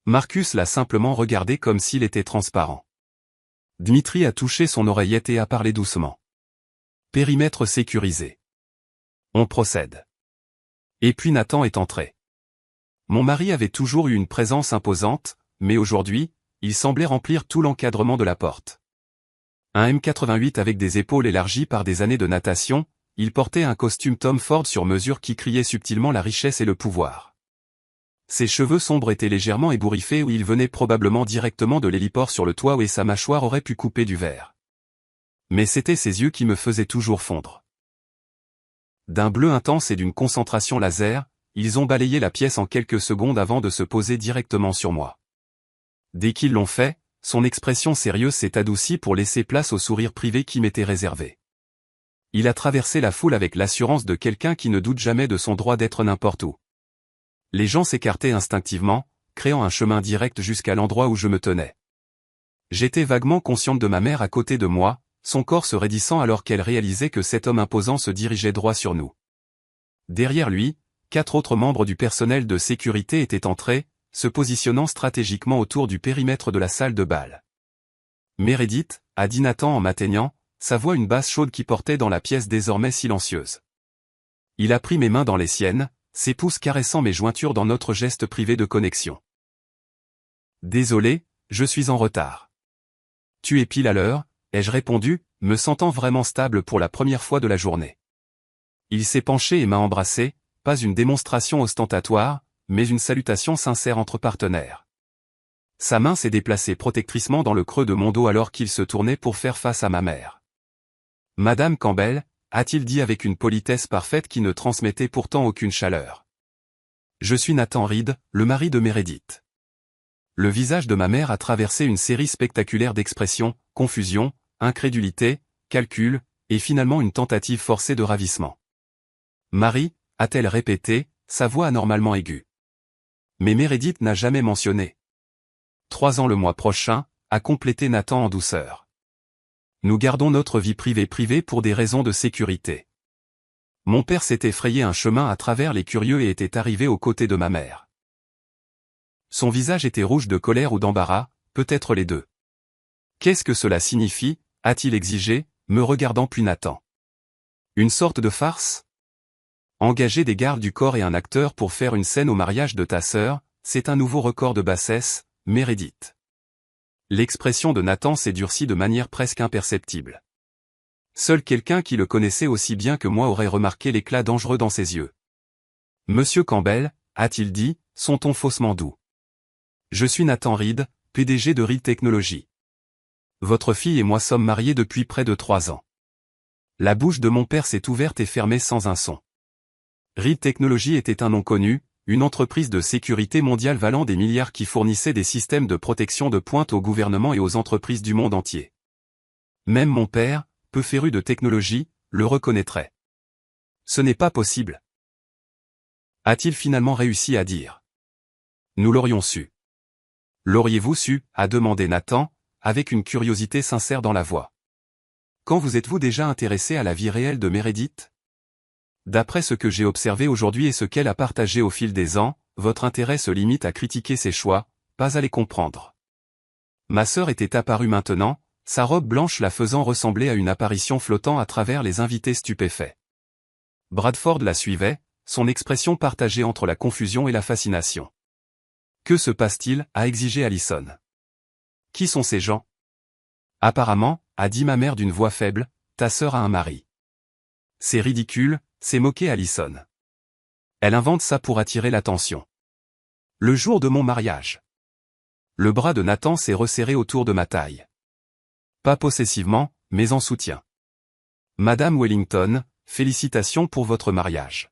Marcus l'a simplement regardé comme s'il était transparent. Dmitri a touché son oreillette et a parlé doucement. « Périmètre sécurisé. On procède. » Et puis Nathan est entré. Mon mari avait toujours eu une présence imposante, mais aujourd'hui, il semblait remplir tout l'encadrement de la porte. Un M88 avec des épaules élargies par des années de natation, il portait un costume Tom Ford sur mesure qui criait subtilement la richesse et le pouvoir. Ses cheveux sombres étaient légèrement ébouriffés où il venait probablement directement de l'héliport sur le toit où sa mâchoire aurait pu couper du verre. Mais c'étaient ses yeux qui me faisaient toujours fondre. D'un bleu intense et d'une concentration laser, ils ont balayé la pièce en quelques secondes avant de se poser directement sur moi. Dès qu'ils l'ont fait, son expression sérieuse s'est adoucie pour laisser place au sourire privé qui m'était réservé. Il a traversé la foule avec l'assurance de quelqu'un qui ne doute jamais de son droit d'être n'importe où. Les gens s'écartaient instinctivement, créant un chemin direct jusqu'à l'endroit où je me tenais. J'étais vaguement consciente de ma mère à côté de moi, son corps se raidissant alors qu'elle réalisait que cet homme imposant se dirigeait droit sur nous. Derrière lui, 4 autres membres du personnel de sécurité étaient entrés, se positionnant stratégiquement autour du périmètre de la salle de bal. « Meredith » a dit Nathan en m'atteignant, sa voix une basse chaude qui portait dans la pièce désormais silencieuse. Il a pris mes mains dans les siennes, ses pouces caressant mes jointures dans notre geste privé de connexion. « Désolé, je suis en retard. »« Tu es pile à l'heure » ai-je répondu, me sentant vraiment stable pour la première fois de la journée. Il s'est penché et m'a embrassé, pas une démonstration ostentatoire, mais une salutation sincère entre partenaires. Sa main s'est déplacée protectriquement dans le creux de mon dos alors qu'il se tournait pour faire face à ma mère. « Madame Campbell » a-t-il dit avec une politesse parfaite qui ne transmettait pourtant aucune chaleur. « Je suis Nathan Reed, le mari de Meredith. » Le visage de ma mère a traversé une série spectaculaire d'expressions, confusion, incrédulité, calcul, et finalement une tentative forcée de ravissement. « Marie » a-t-elle répété, sa voix anormalement aiguë. Mais Meredith n'a jamais mentionné. 3 ans le mois prochain, a complété Nathan en douceur. Nous gardons notre vie privée pour des raisons de sécurité. Mon père s'était frayé un chemin à travers les curieux et était arrivé aux côtés de ma mère. Son visage était rouge de colère ou d'embarras, peut-être les deux. « Qu'est-ce que cela signifie » a-t-il exigé, me regardant puis Nathan. « Une sorte de farce ? Engager des gardes du corps et un acteur pour faire une scène au mariage de ta sœur, c'est un nouveau record de bassesse, Meredith. » L'expression de Nathan s'est durcie de manière presque imperceptible. Seul quelqu'un qui le connaissait aussi bien que moi aurait remarqué l'éclat dangereux dans ses yeux. « Monsieur Campbell » a-t-il dit, son ton faussement doux. « Je suis Nathan Reed, PDG de Reed Technologies. Votre fille et moi sommes mariés depuis près de 3 ans. » La bouche de mon père s'est ouverte et fermée sans un son. Reed Technologies était un nom connu, une entreprise de sécurité mondiale valant des milliards qui fournissait des systèmes de protection de pointe aux gouvernements et aux entreprises du monde entier. Même mon père, peu féru de technologie, le reconnaîtrait. « Ce n'est pas possible. » a-t-il finalement réussi à dire. « Nous l'aurions su. »« L'auriez-vous su » a demandé Nathan, avec une curiosité sincère dans la voix. « Quand vous êtes-vous déjà intéressé à la vie réelle de Meredith ? D'après ce que j'ai observé aujourd'hui et ce qu'elle a partagé au fil des ans, votre intérêt se limite à critiquer ses choix, pas à les comprendre. » Ma sœur était apparue maintenant, sa robe blanche la faisant ressembler à une apparition flottant à travers les invités stupéfaits. Bradford la suivait, son expression partagée entre la confusion et la fascination. « Que se passe-t-il » a exigé Allison. « Qui sont ces gens ? » Apparemment, a dit ma mère d'une voix faible, ta sœur a un mari. C'est ridicule, s'est moquée Allison. Elle invente ça pour attirer l'attention. Le jour de mon mariage. Le bras de Nathan s'est resserré autour de ma taille. Pas possessivement, mais en soutien. Madame Wellington, félicitations pour votre mariage.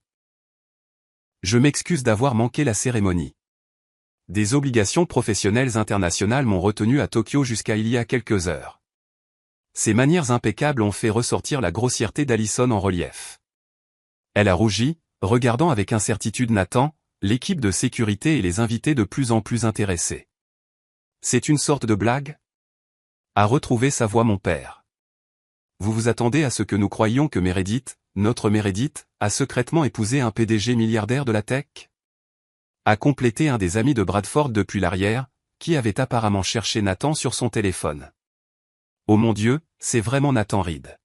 Je m'excuse d'avoir manqué la cérémonie. Des obligations professionnelles internationales m'ont retenu à Tokyo jusqu'à il y a quelques heures. Ses manières impeccables ont fait ressortir la grossièreté d'Allison en relief. Elle a rougi, regardant avec incertitude Nathan, l'équipe de sécurité et les invités de plus en plus intéressés. C'est une sorte de blague ? A retrouvé sa voix mon père. Vous vous attendez à ce que nous croyions que Meredith, notre Meredith, a secrètement épousé un PDG milliardaire de la tech ? A complété un des amis de Bradford depuis l'arrière, qui avait apparemment cherché Nathan sur son téléphone. Oh mon Dieu, c'est vraiment Nathan Reed.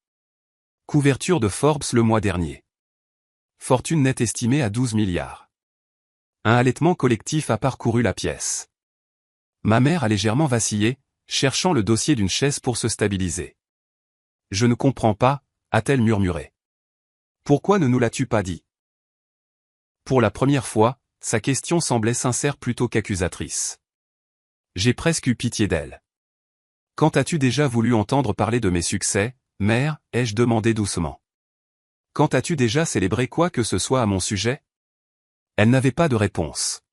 Couverture de Forbes le mois dernier. fortune nette estimée à 12 milliards. Un halètement collectif a parcouru la pièce. Ma mère a légèrement vacillé, cherchant le dossier d'une chaise pour se stabiliser. « Je ne comprends pas », a-t-elle murmuré. « Pourquoi ne nous l'as-tu pas dit ?» Pour la première fois, sa question semblait sincère plutôt qu'accusatrice. J'ai presque eu pitié d'elle. « Quand as-tu déjà voulu entendre parler de mes succès, mère ?» ai-je demandé doucement. « Quand as-tu déjà célébré quoi que ce soit à mon sujet ?» Elle n'avait pas de réponse.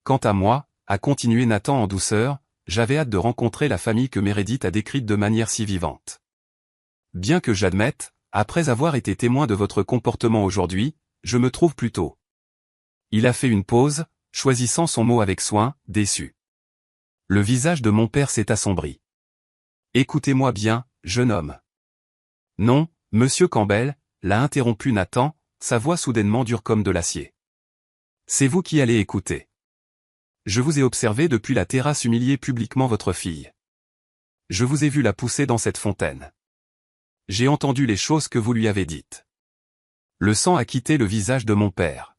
Quant à moi, a continué Nathan en douceur, j'avais hâte de rencontrer la famille que Meredith a décrite de manière si vivante. Bien que j'admette, après avoir été témoin de votre comportement aujourd'hui, je me trouve plutôt. Il a fait une pause, choisissant son mot avec soin, déçu. Le visage de mon père s'est assombri. Écoutez-moi bien, jeune homme. Non, monsieur Campbell, l'a interrompu Nathan, sa voix soudainement dure comme de l'acier. C'est vous qui allez écouter. Je vous ai observé depuis la terrasse humilier publiquement votre fille. Je vous ai vu la pousser dans cette fontaine. J'ai entendu les choses que vous lui avez dites. Le sang a quitté le visage de mon père.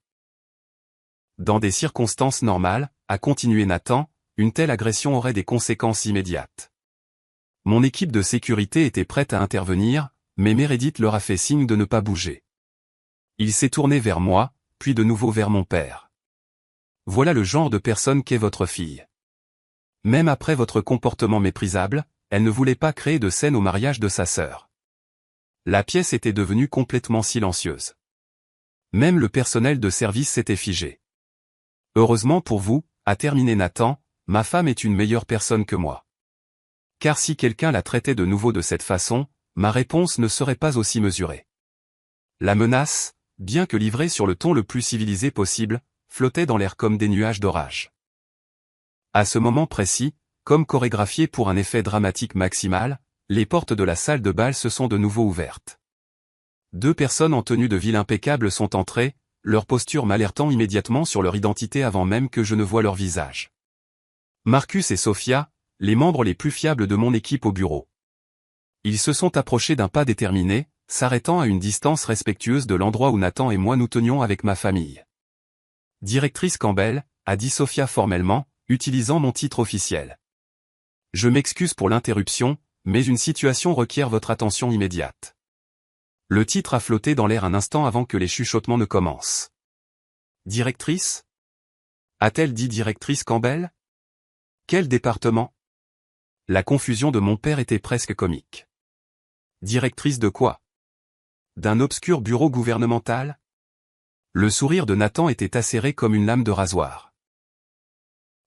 Dans des circonstances normales, a continué Nathan, une telle agression aurait des conséquences immédiates. Mon équipe de sécurité était prête à intervenir, mais Meredith leur a fait signe de ne pas bouger. Il s'est tourné vers moi, puis de nouveau vers mon père. Voilà le genre de personne qu'est votre fille. Même après votre comportement méprisable, elle ne voulait pas créer de scène au mariage de sa sœur. La pièce était devenue complètement silencieuse. Même le personnel de service s'était figé. Heureusement pour vous, a terminé Nathan, ma femme est une meilleure personne que moi. Car si quelqu'un la traitait de nouveau de cette façon, ma réponse ne serait pas aussi mesurée. La menace, bien que livrée sur le ton le plus civilisé possible, flottait dans l'air comme des nuages d'orage. À ce moment précis, comme chorégraphié pour un effet dramatique maximal, les portes de la salle de bal se sont de nouveau ouvertes. 2 personnes en tenue de ville impeccable sont entrées, leur posture m'alertant immédiatement sur leur identité avant même que je ne voie leur visage. Marcus et Sophia, les membres les plus fiables de mon équipe au bureau. Ils se sont approchés d'un pas déterminé, s'arrêtant à une distance respectueuse de l'endroit où Nathan et moi nous tenions avec ma famille. Directrice Campbell, a dit Sophia formellement, utilisant mon titre officiel. Je m'excuse pour l'interruption, mais une situation requiert votre attention immédiate. Le titre a flotté dans l'air un instant avant que les chuchotements ne commencent. Directrice ? A-t-elle dit directrice Campbell ? Quel département ? La confusion de mon père était presque comique. Directrice de quoi ? D'un obscur bureau gouvernemental ? Le sourire de Nathan était acéré comme une lame de rasoir.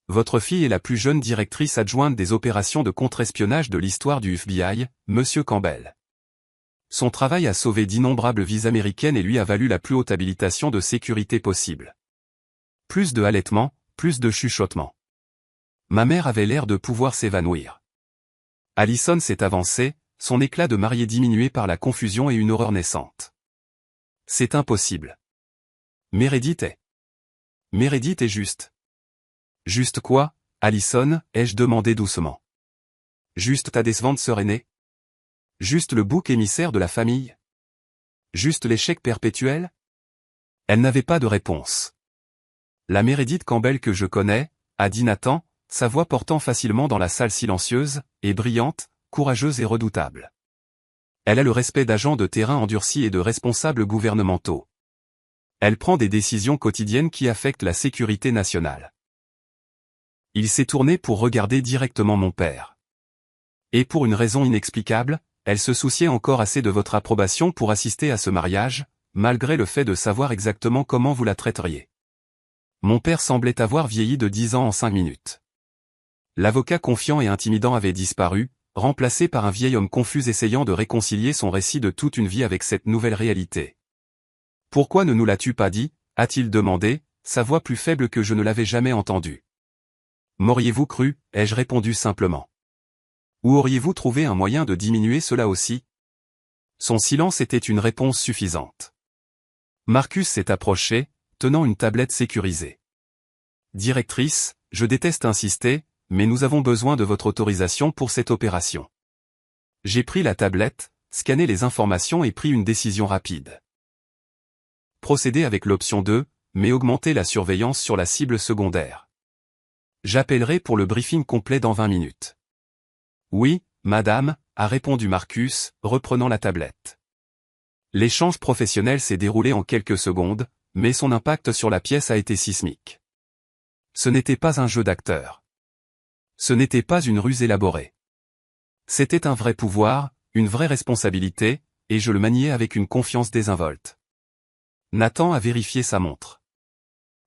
Votre fille est la plus jeune directrice adjointe des opérations de contre-espionnage de l'histoire du FBI, monsieur Campbell. Son travail a sauvé d'innombrables vies américaines et lui a valu la plus haute habilitation de sécurité possible. Plus de halètements, plus de chuchotements. Ma mère avait l'air de pouvoir s'évanouir. Allison s'est avancée, son éclat de mariée diminué par la confusion et une horreur naissante. C'est impossible. Meredith est juste. Juste quoi, Allison, ai-je demandé doucement. Juste ta décevante sœur aînée ? Juste le bouc émissaire de la famille ? Juste l'échec perpétuel ? Elle n'avait pas de réponse. La Meredith Campbell que je connais, a dit Nathan, sa voix portant facilement dans la salle silencieuse, est brillante, courageuse et redoutable. Elle a le respect d'agents de terrain endurcis et de responsables gouvernementaux. Elle prend des décisions quotidiennes qui affectent la sécurité nationale. Il s'est tourné pour regarder directement mon père. Et pour une raison inexplicable, elle se souciait encore assez de votre approbation pour assister à ce mariage, malgré le fait de savoir exactement comment vous la traiteriez. Mon père semblait avoir vieilli de 10 ans en 5 minutes. L'avocat confiant et intimidant avait disparu, remplacé par un vieil homme confus essayant de réconcilier son récit de toute une vie avec cette nouvelle réalité. « Pourquoi ne nous l'as-tu pas dit ?» a-t-il demandé, sa voix plus faible que je ne l'avais jamais entendue. « M'auriez-vous cru ?» ai-je répondu simplement. « Ou auriez-vous trouvé un moyen de diminuer cela aussi ?» Son silence était une réponse suffisante. Marcus s'est approché, tenant une tablette sécurisée. « Directrice, je déteste insister, mais nous avons besoin de votre autorisation pour cette opération. » J'ai pris la tablette, scanné les informations et pris une décision rapide. procédez avec l'option 2, mais augmentez la surveillance sur la cible secondaire. J'appellerai pour le briefing complet dans 20 minutes. Oui, madame, a répondu Marcus, reprenant la tablette. L'échange professionnel s'est déroulé en quelques secondes, mais son impact sur la pièce a été sismique. Ce n'était pas un jeu d'acteur. Ce n'était pas une ruse élaborée. C'était un vrai pouvoir, une vraie responsabilité, et je le maniais avec une confiance désinvolte. Nathan a vérifié sa montre.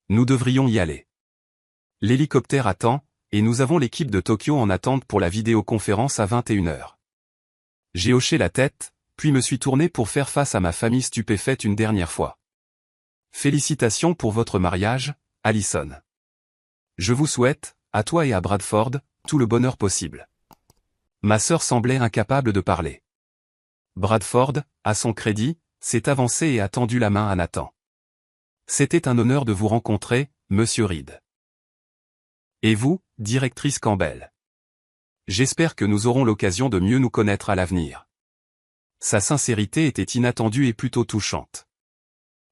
Nous devrions y aller. L'hélicoptère attend, et nous avons l'équipe de Tokyo en attente pour la vidéoconférence à 21h. J'ai hoché la tête, puis me suis tourné pour faire face à ma famille stupéfaite une dernière fois. Félicitations pour votre mariage, Allison. Je vous souhaite, à toi et à Bradford, tout le bonheur possible. Ma sœur semblait incapable de parler. Bradford, à son crédit, s'est avancé et a tendu la main à Nathan. C'était un honneur de vous rencontrer, monsieur Reed. Et vous, directrice Campbell. J'espère que nous aurons l'occasion de mieux nous connaître à l'avenir. Sa sincérité était inattendue et plutôt touchante.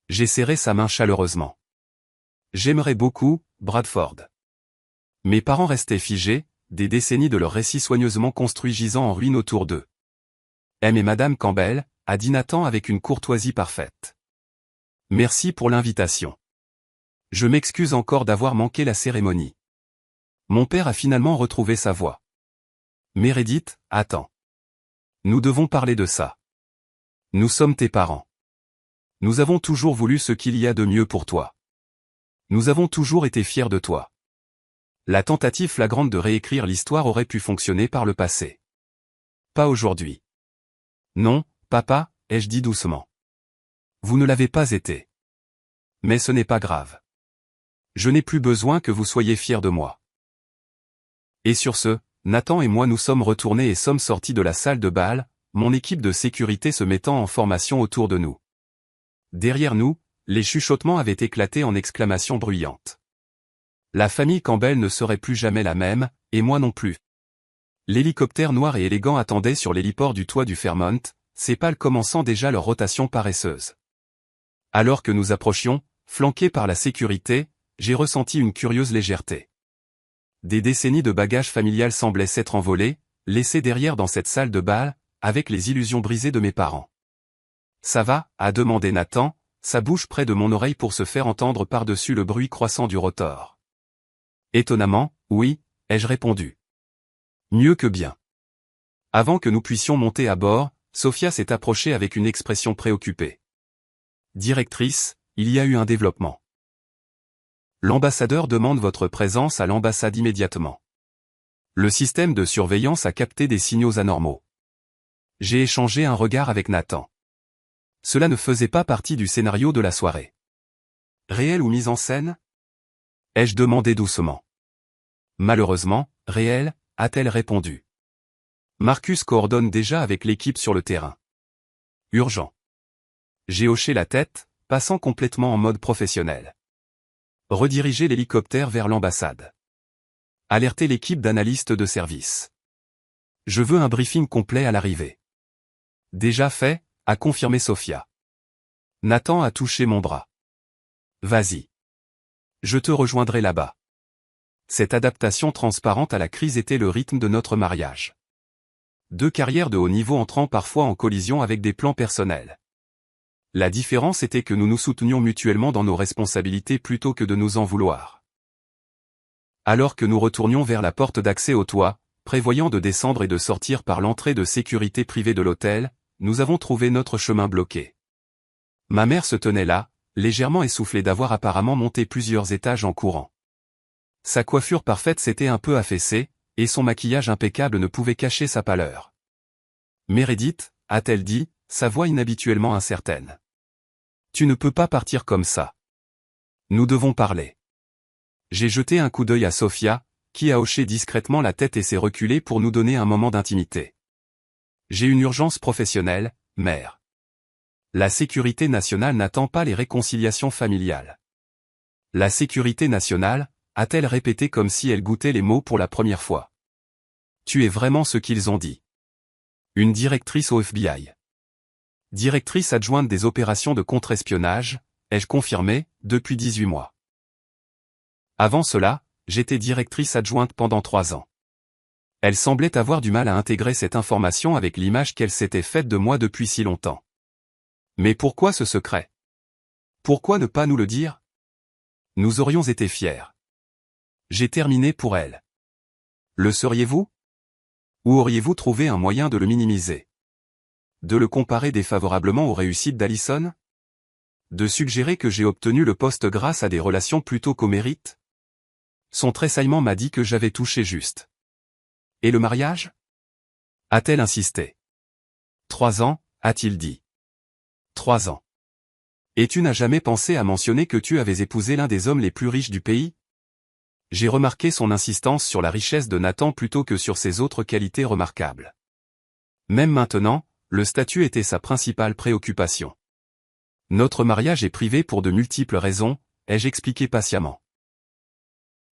J'ai serré sa main chaleureusement. J'aimerais beaucoup, Bradford. Mes parents restaient figés, des décennies de leur récit soigneusement construit gisant en ruine autour d'eux. M et Madame Campbell, a dit Nathan avec une courtoisie parfaite. Merci pour l'invitation. Je m'excuse encore d'avoir manqué la cérémonie. Mon père a finalement retrouvé sa voix. Meredith, attends. Nous devons parler de ça. Nous sommes tes parents. Nous avons toujours voulu ce qu'il y a de mieux pour toi. Nous avons toujours été fiers de toi. La tentative flagrante de réécrire l'histoire aurait pu fonctionner par le passé. Pas aujourd'hui. Non, papa, ai-je dit doucement. Vous ne l'avez pas été. Mais ce n'est pas grave. Je n'ai plus besoin que vous soyez fiers de moi. Et sur ce, Nathan et moi nous sommes retournés et sommes sortis de la salle de bal, mon équipe de sécurité se mettant en formation autour de nous. Derrière nous, les chuchotements avaient éclaté en exclamations bruyantes. La famille Campbell ne serait plus jamais la même, et moi non plus. L'hélicoptère noir et élégant attendait sur l'héliport du toit du Fairmont, ses pales commençant déjà leur rotation paresseuse. Alors que nous approchions, flanqués par la sécurité, j'ai ressenti une curieuse légèreté. Des décennies de bagages familial semblaient s'être envolés, laissés derrière dans cette salle de bal, avec les illusions brisées de mes parents. Ça va, a demandé Nathan, sa bouche près de mon oreille pour se faire entendre par-dessus le bruit croissant du rotor. Étonnamment, oui, ai-je répondu. Mieux que bien. Avant que nous puissions monter à bord, Sophia s'est approchée avec une expression préoccupée. Directrice, il y a eu un développement. L'ambassadeur demande votre présence à l'ambassade immédiatement. Le système de surveillance a capté des signaux anormaux. J'ai échangé un regard avec Nathan. Cela ne faisait pas partie du scénario de la soirée. Réel ou mise en scène? Ai-je demandé doucement. Malheureusement, réel, a-t-elle répondu. Marcus coordonne déjà avec l'équipe sur le terrain. Urgent. J'ai hoché la tête, passant complètement en mode professionnel. Rediriger l'hélicoptère vers l'ambassade. Alerter l'équipe d'analystes de service. Je veux un briefing complet à l'arrivée. Déjà fait, a confirmé Sophia. Nathan a touché mon bras. Vas-y. Je te rejoindrai là-bas. Cette adaptation transparente à la crise était le rythme de notre mariage. Deux carrières de haut niveau entrant parfois en collision avec des plans personnels. La différence était que nous nous soutenions mutuellement dans nos responsabilités plutôt que de nous en vouloir. Alors que nous retournions vers la porte d'accès au toit, prévoyant de descendre et de sortir par l'entrée de sécurité privée de l'hôtel, nous avons trouvé notre chemin bloqué. Ma mère se tenait là, légèrement essoufflée d'avoir apparemment monté plusieurs étages en courant. Sa coiffure parfaite s'était un peu affaissée, et son maquillage impeccable ne pouvait cacher sa pâleur. Meredith, a-t-elle dit, sa voix inhabituellement incertaine. Tu ne peux pas partir comme ça. Nous devons parler. J'ai jeté un coup d'œil à Sophia, qui a hoché discrètement la tête et s'est reculée pour nous donner un moment d'intimité. J'ai une urgence professionnelle, mère. La sécurité nationale n'attend pas les réconciliations familiales. La sécurité nationale, a-t-elle répété comme si elle goûtait les mots pour la première fois. Tu es vraiment ce qu'ils ont dit. Une directrice au FBI. Directrice adjointe des opérations de contre-espionnage, ai-je confirmé, depuis 18 mois. Avant cela, j'étais directrice adjointe pendant 3 ans. Elle semblait avoir du mal à intégrer cette information avec l'image qu'elle s'était faite de moi depuis si longtemps. Mais pourquoi ce secret? Pourquoi ne pas nous le dire? Nous aurions été fiers. J'ai terminé pour elle. Le seriez-vous? Ou auriez-vous trouvé un moyen de le minimiser? De le comparer défavorablement aux réussites d'Alison? De suggérer que j'ai obtenu le poste grâce à des relations plutôt qu'au mérite? Son tressaillement m'a dit que j'avais touché juste. Et le mariage? A-t-elle insisté? 3 ans, a-t-il dit. 3 ans. Et tu n'as jamais pensé à mentionner que tu avais épousé l'un des hommes les plus riches du pays? J'ai remarqué son insistance sur la richesse de Nathan plutôt que sur ses autres qualités remarquables. Même maintenant, le statut était sa principale préoccupation. Notre mariage est privé pour de multiples raisons, ai-je expliqué patiemment.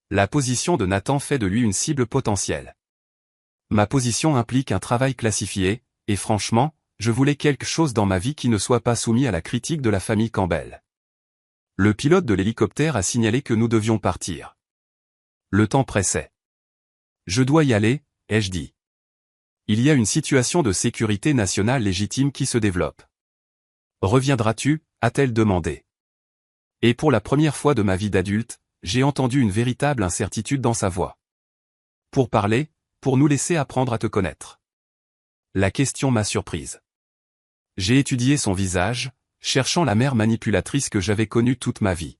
La position de Nathan fait de lui une cible potentielle. Ma position implique un travail classifié, et franchement, je voulais quelque chose dans ma vie qui ne soit pas soumis à la critique de la famille Campbell. Le pilote de l'hélicoptère a signalé que nous devions partir. Le temps pressait. Je dois y aller, ai-je dit. Il y a une situation de sécurité nationale légitime qui se développe. Reviendras-tu, a-t-elle demandé. Et pour la première fois de ma vie d'adulte, j'ai entendu une véritable incertitude dans sa voix. Pour parler, pour nous laisser apprendre à te connaître. La question m'a surprise. J'ai étudié son visage, cherchant la mère manipulatrice que j'avais connue toute ma vie.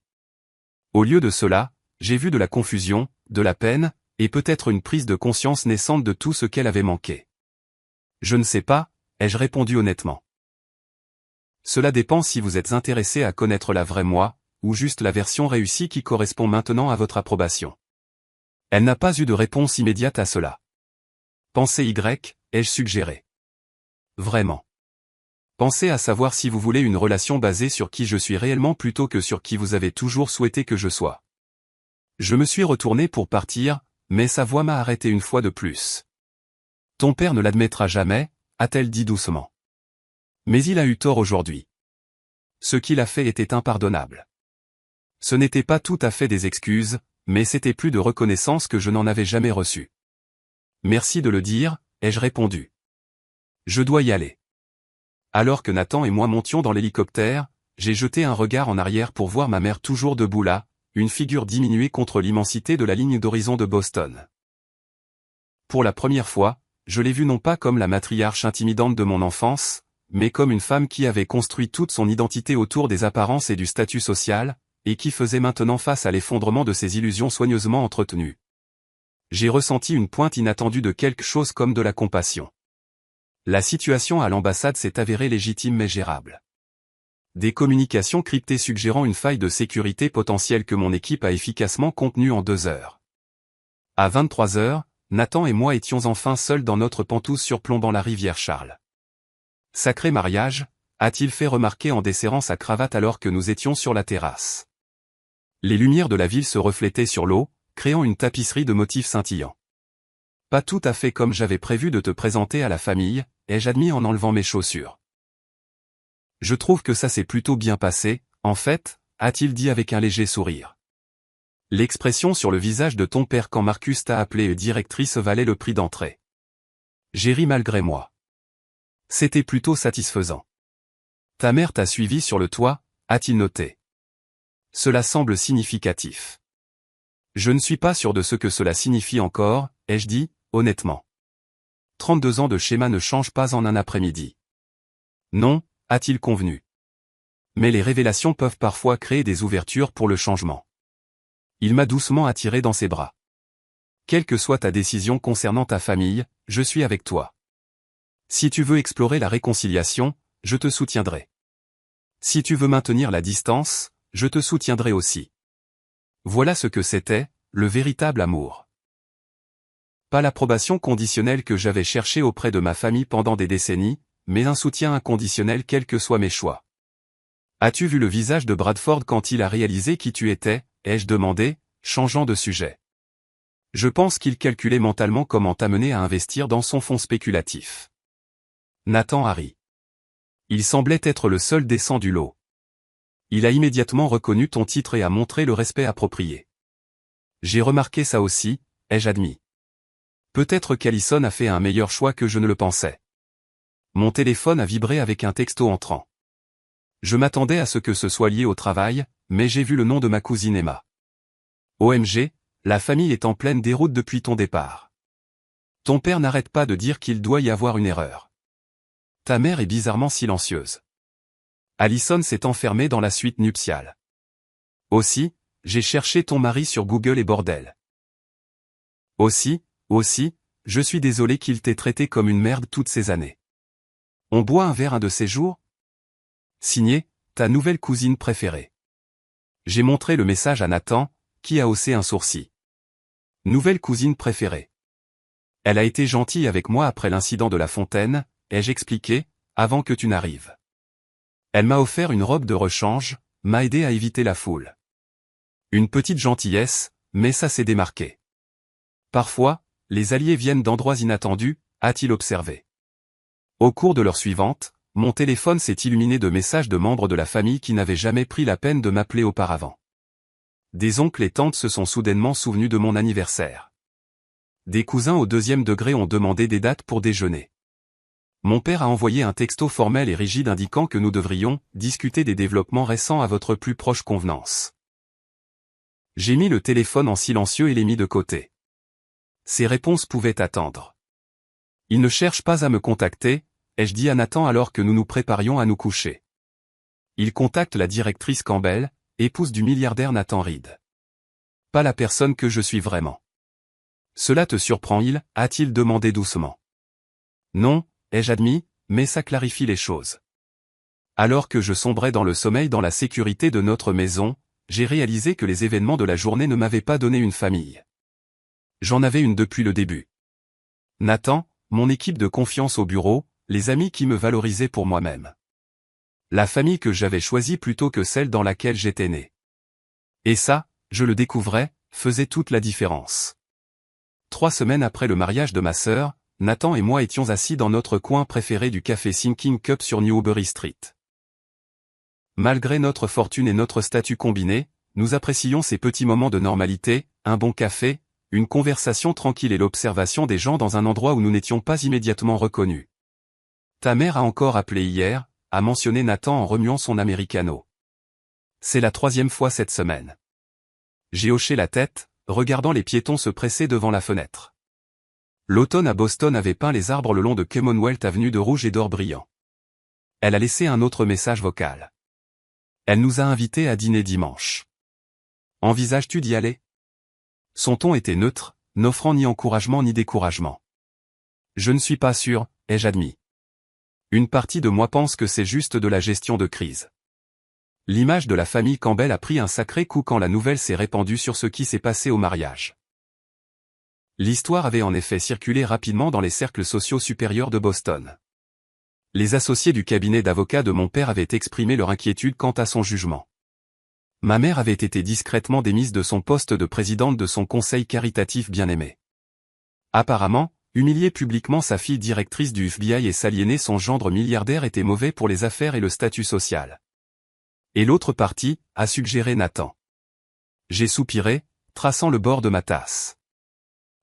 Au lieu de cela, j'ai vu de la confusion, de la peine, et peut-être une prise de conscience naissante de tout ce qu'elle avait manqué. Je ne sais pas, ai-je répondu honnêtement. Cela dépend si vous êtes intéressé à connaître la vraie moi, ou juste la version réussie qui correspond maintenant à votre approbation. Elle n'a pas eu de réponse immédiate à cela. Pensez Y, ai-je suggéré. Vraiment. Pensez à savoir si vous voulez une relation basée sur qui je suis réellement plutôt que sur qui vous avez toujours souhaité que je sois. Je me suis retourné pour partir, mais sa voix m'a arrêté une fois de plus. Ton père ne l'admettra jamais, a-t-elle dit doucement. Mais il a eu tort aujourd'hui. Ce qu'il a fait était impardonnable. Ce n'était pas tout à fait des excuses, mais c'était plus de reconnaissance que je n'en avais jamais reçu. Merci de le dire, ai-je répondu. Je dois y aller. Alors que Nathan et moi montions dans l'hélicoptère, j'ai jeté un regard en arrière pour voir ma mère toujours debout là, une figure diminuée contre l'immensité de la ligne d'horizon de Boston. Pour la première fois, je l'ai vue non pas comme la matriarche intimidante de mon enfance, mais comme une femme qui avait construit toute son identité autour des apparences et du statut social, et qui faisait maintenant face à l'effondrement de ses illusions soigneusement entretenues. J'ai ressenti une pointe inattendue de quelque chose comme de la compassion. La situation à l'ambassade s'est avérée légitime mais gérable. Des communications cryptées suggérant une faille de sécurité potentielle que mon équipe a efficacement contenue en 2 heures. À 23 heures, Nathan et moi étions enfin seuls dans notre pentouse surplombant la rivière Charles. Sacré mariage, a-t-il fait remarquer en desserrant sa cravate alors que nous étions sur la terrasse. Les lumières de la ville se reflétaient sur l'eau, créant une tapisserie de motifs scintillants. Pas tout à fait comme j'avais prévu de te présenter à la famille, ai-je admis en enlevant mes chaussures. Je trouve que ça s'est plutôt bien passé, en fait, a-t-il dit avec un léger sourire. L'expression sur le visage de ton père quand Marcus t'a appelé directrice valait le prix d'entrée. J'ai ri malgré moi. C'était plutôt satisfaisant. Ta mère t'a suivi sur le toit, a-t-il noté. Cela semble significatif. Je ne suis pas sûr de ce que cela signifie encore, ai-je dit, honnêtement. 32 ans de schéma ne changent pas en un après-midi. Non, a-t-il convenu. Mais les révélations peuvent parfois créer des ouvertures pour le changement. Il m'a doucement attiré dans ses bras. Quelle que soit ta décision concernant ta famille, je suis avec toi. Si tu veux explorer la réconciliation, je te soutiendrai. Si tu veux maintenir la distance, je te soutiendrai aussi. Voilà ce que c'était, le véritable amour. Pas l'approbation conditionnelle que j'avais cherchée auprès de ma famille pendant des décennies, mais un soutien inconditionnel quels que soient mes choix. As-tu vu le visage de Bradford quand il a réalisé qui tu étais, ai-je demandé, changeant de sujet. Je pense qu'il calculait mentalement comment t'amener à investir dans son fonds spéculatif. Nathan a ri. Il semblait être le seul décent du lot. Il a immédiatement reconnu ton titre et a montré le respect approprié. J'ai remarqué ça aussi, ai-je admis. Peut-être qu'Alison a fait un meilleur choix que je ne le pensais. Mon téléphone a vibré avec un texto entrant. Je m'attendais à ce que ce soit lié au travail, mais j'ai vu le nom de ma cousine Emma. OMG, la famille est en pleine déroute depuis ton départ. Ton père n'arrête pas de dire qu'il doit y avoir une erreur. Ta mère est bizarrement silencieuse. Alison s'est enfermée dans la suite nuptiale. Aussi, j'ai cherché ton mari sur Google et bordel. Aussi, je suis désolé qu'il t'ait traité comme une merde toutes ces années. On boit un verre un de ces jours? Signé, ta nouvelle cousine préférée. J'ai montré le message à Nathan, qui a haussé un sourcil. Nouvelle cousine préférée. Elle a été gentille avec moi après l'incident de la fontaine, ai-je expliqué, avant que tu n'arrives. Elle m'a offert une robe de rechange, m'a aidé à éviter la foule. Une petite gentillesse, mais ça s'est démarqué. Parfois, les alliés viennent d'endroits inattendus, a-t-il observé. Au cours de l'heure suivante, mon téléphone s'est illuminé de messages de membres de la famille qui n'avaient jamais pris la peine de m'appeler auparavant. Des oncles et tantes se sont soudainement souvenus de mon anniversaire. Des cousins au 2e degré ont demandé des dates pour déjeuner. Mon père a envoyé un texto formel et rigide indiquant que nous devrions discuter des développements récents à votre plus proche convenance. J'ai mis le téléphone en silencieux et l'ai mis de côté. Ces réponses pouvaient attendre. Il ne cherche pas à me contacter, ai-je dit à Nathan alors que nous nous préparions à nous coucher. Il contacte la directrice Campbell, épouse du milliardaire Nathan Reed. Pas la personne que je suis vraiment. Cela te surprend, a-t-il demandé doucement. Non, ai-je admis, mais ça clarifie les choses. Alors que je sombrais dans le sommeil dans la sécurité de notre maison, j'ai réalisé que les événements de la journée ne m'avaient pas donné une famille. J'en avais une depuis le début. Nathan, mon équipe de confiance au bureau, les amis qui me valorisaient pour moi-même. La famille que j'avais choisie plutôt que celle dans laquelle j'étais né. Et ça, je le découvrais, faisait toute la différence. 3 semaines après le mariage de ma sœur, Nathan et moi étions assis dans notre coin préféré du café Thinking Cup sur Newbury Street. Malgré notre fortune et notre statut combiné, nous apprécions ces petits moments de normalité, un bon café, une conversation tranquille et l'observation des gens dans un endroit où nous n'étions pas immédiatement reconnus. Ta mère a encore appelé hier, a mentionné Nathan en remuant son americano. C'est la 3e fois cette semaine. J'ai hoché la tête, regardant les piétons se presser devant la fenêtre. L'automne à Boston avait peint les arbres le long de Commonwealth Avenue de rouge et d'or brillant. Elle a laissé un autre message vocal. Elle nous a invités à dîner dimanche. Envisages-tu d'y aller? Son ton était neutre, n'offrant ni encouragement ni découragement. Je ne suis pas sûr, ai-je admis. Une partie de moi pense que c'est juste de la gestion de crise. L'image de la famille Campbell a pris un sacré coup quand la nouvelle s'est répandue sur ce qui s'est passé au mariage. L'histoire avait en effet circulé rapidement dans les cercles sociaux supérieurs de Boston. Les associés du cabinet d'avocats de mon père avaient exprimé leur inquiétude quant à son jugement. Ma mère avait été discrètement démise de son poste de présidente de son conseil caritatif bien-aimé. Apparemment, humilier publiquement sa fille directrice du FBI et s'aliéner son gendre milliardaire était mauvais pour les affaires et le statut social. Et l'autre partie, a suggéré Nathan. J'ai soupiré, traçant le bord de ma tasse.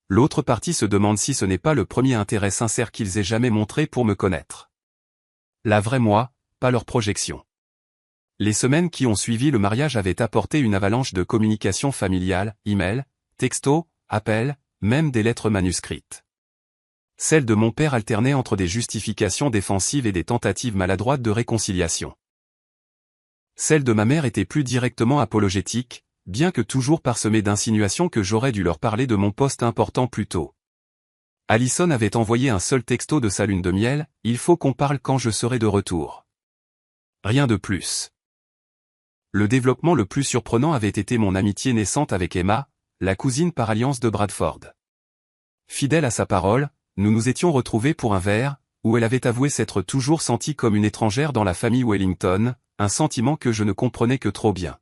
L'autre partie se demande si ce n'est pas le premier intérêt sincère qu'ils aient jamais montré pour me connaître. La vraie moi, pas leur projection. Les semaines qui ont suivi le mariage avaient apporté une avalanche de communications familiales, emails, textos, appels, même des lettres manuscrites. Celles de mon père alternaient entre des justifications défensives et des tentatives maladroites de réconciliation. Celles de ma mère étaient plus directement apologétiques, bien que toujours parsemées d'insinuations que j'aurais dû leur parler de mon poste important plus tôt. Alison avait envoyé un seul texto de sa lune de miel, « Il faut qu'on parle quand je serai de retour. » Rien de plus. Le développement le plus surprenant avait été mon amitié naissante avec Emma, la cousine par alliance de Bradford. Fidèle à sa parole, nous nous étions retrouvés pour un verre, où elle avait avoué s'être toujours sentie comme une étrangère dans la famille Wellington, un sentiment que je ne comprenais que trop bien.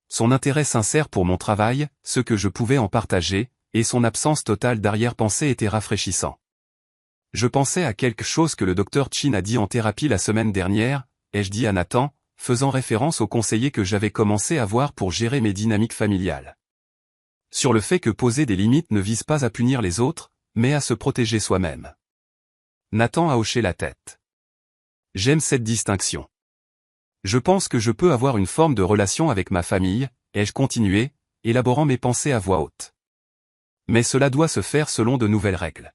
Son intérêt sincère pour mon travail, ce que je pouvais en partager, et son absence totale d'arrière-pensée étaient rafraîchissants. Je pensais à quelque chose que le docteur Chin a dit en thérapie la semaine dernière, ai-je dit à Nathan, faisant référence aux conseillers que j'avais commencé à voir pour gérer mes dynamiques familiales. Sur le fait que poser des limites ne vise pas à punir les autres, mais à se protéger soi-même. Nathan a hoché la tête. J'aime cette distinction. Je pense que je peux avoir une forme de relation avec ma famille, ai-je continué, élaborant mes pensées à voix haute. Mais cela doit se faire selon de nouvelles règles.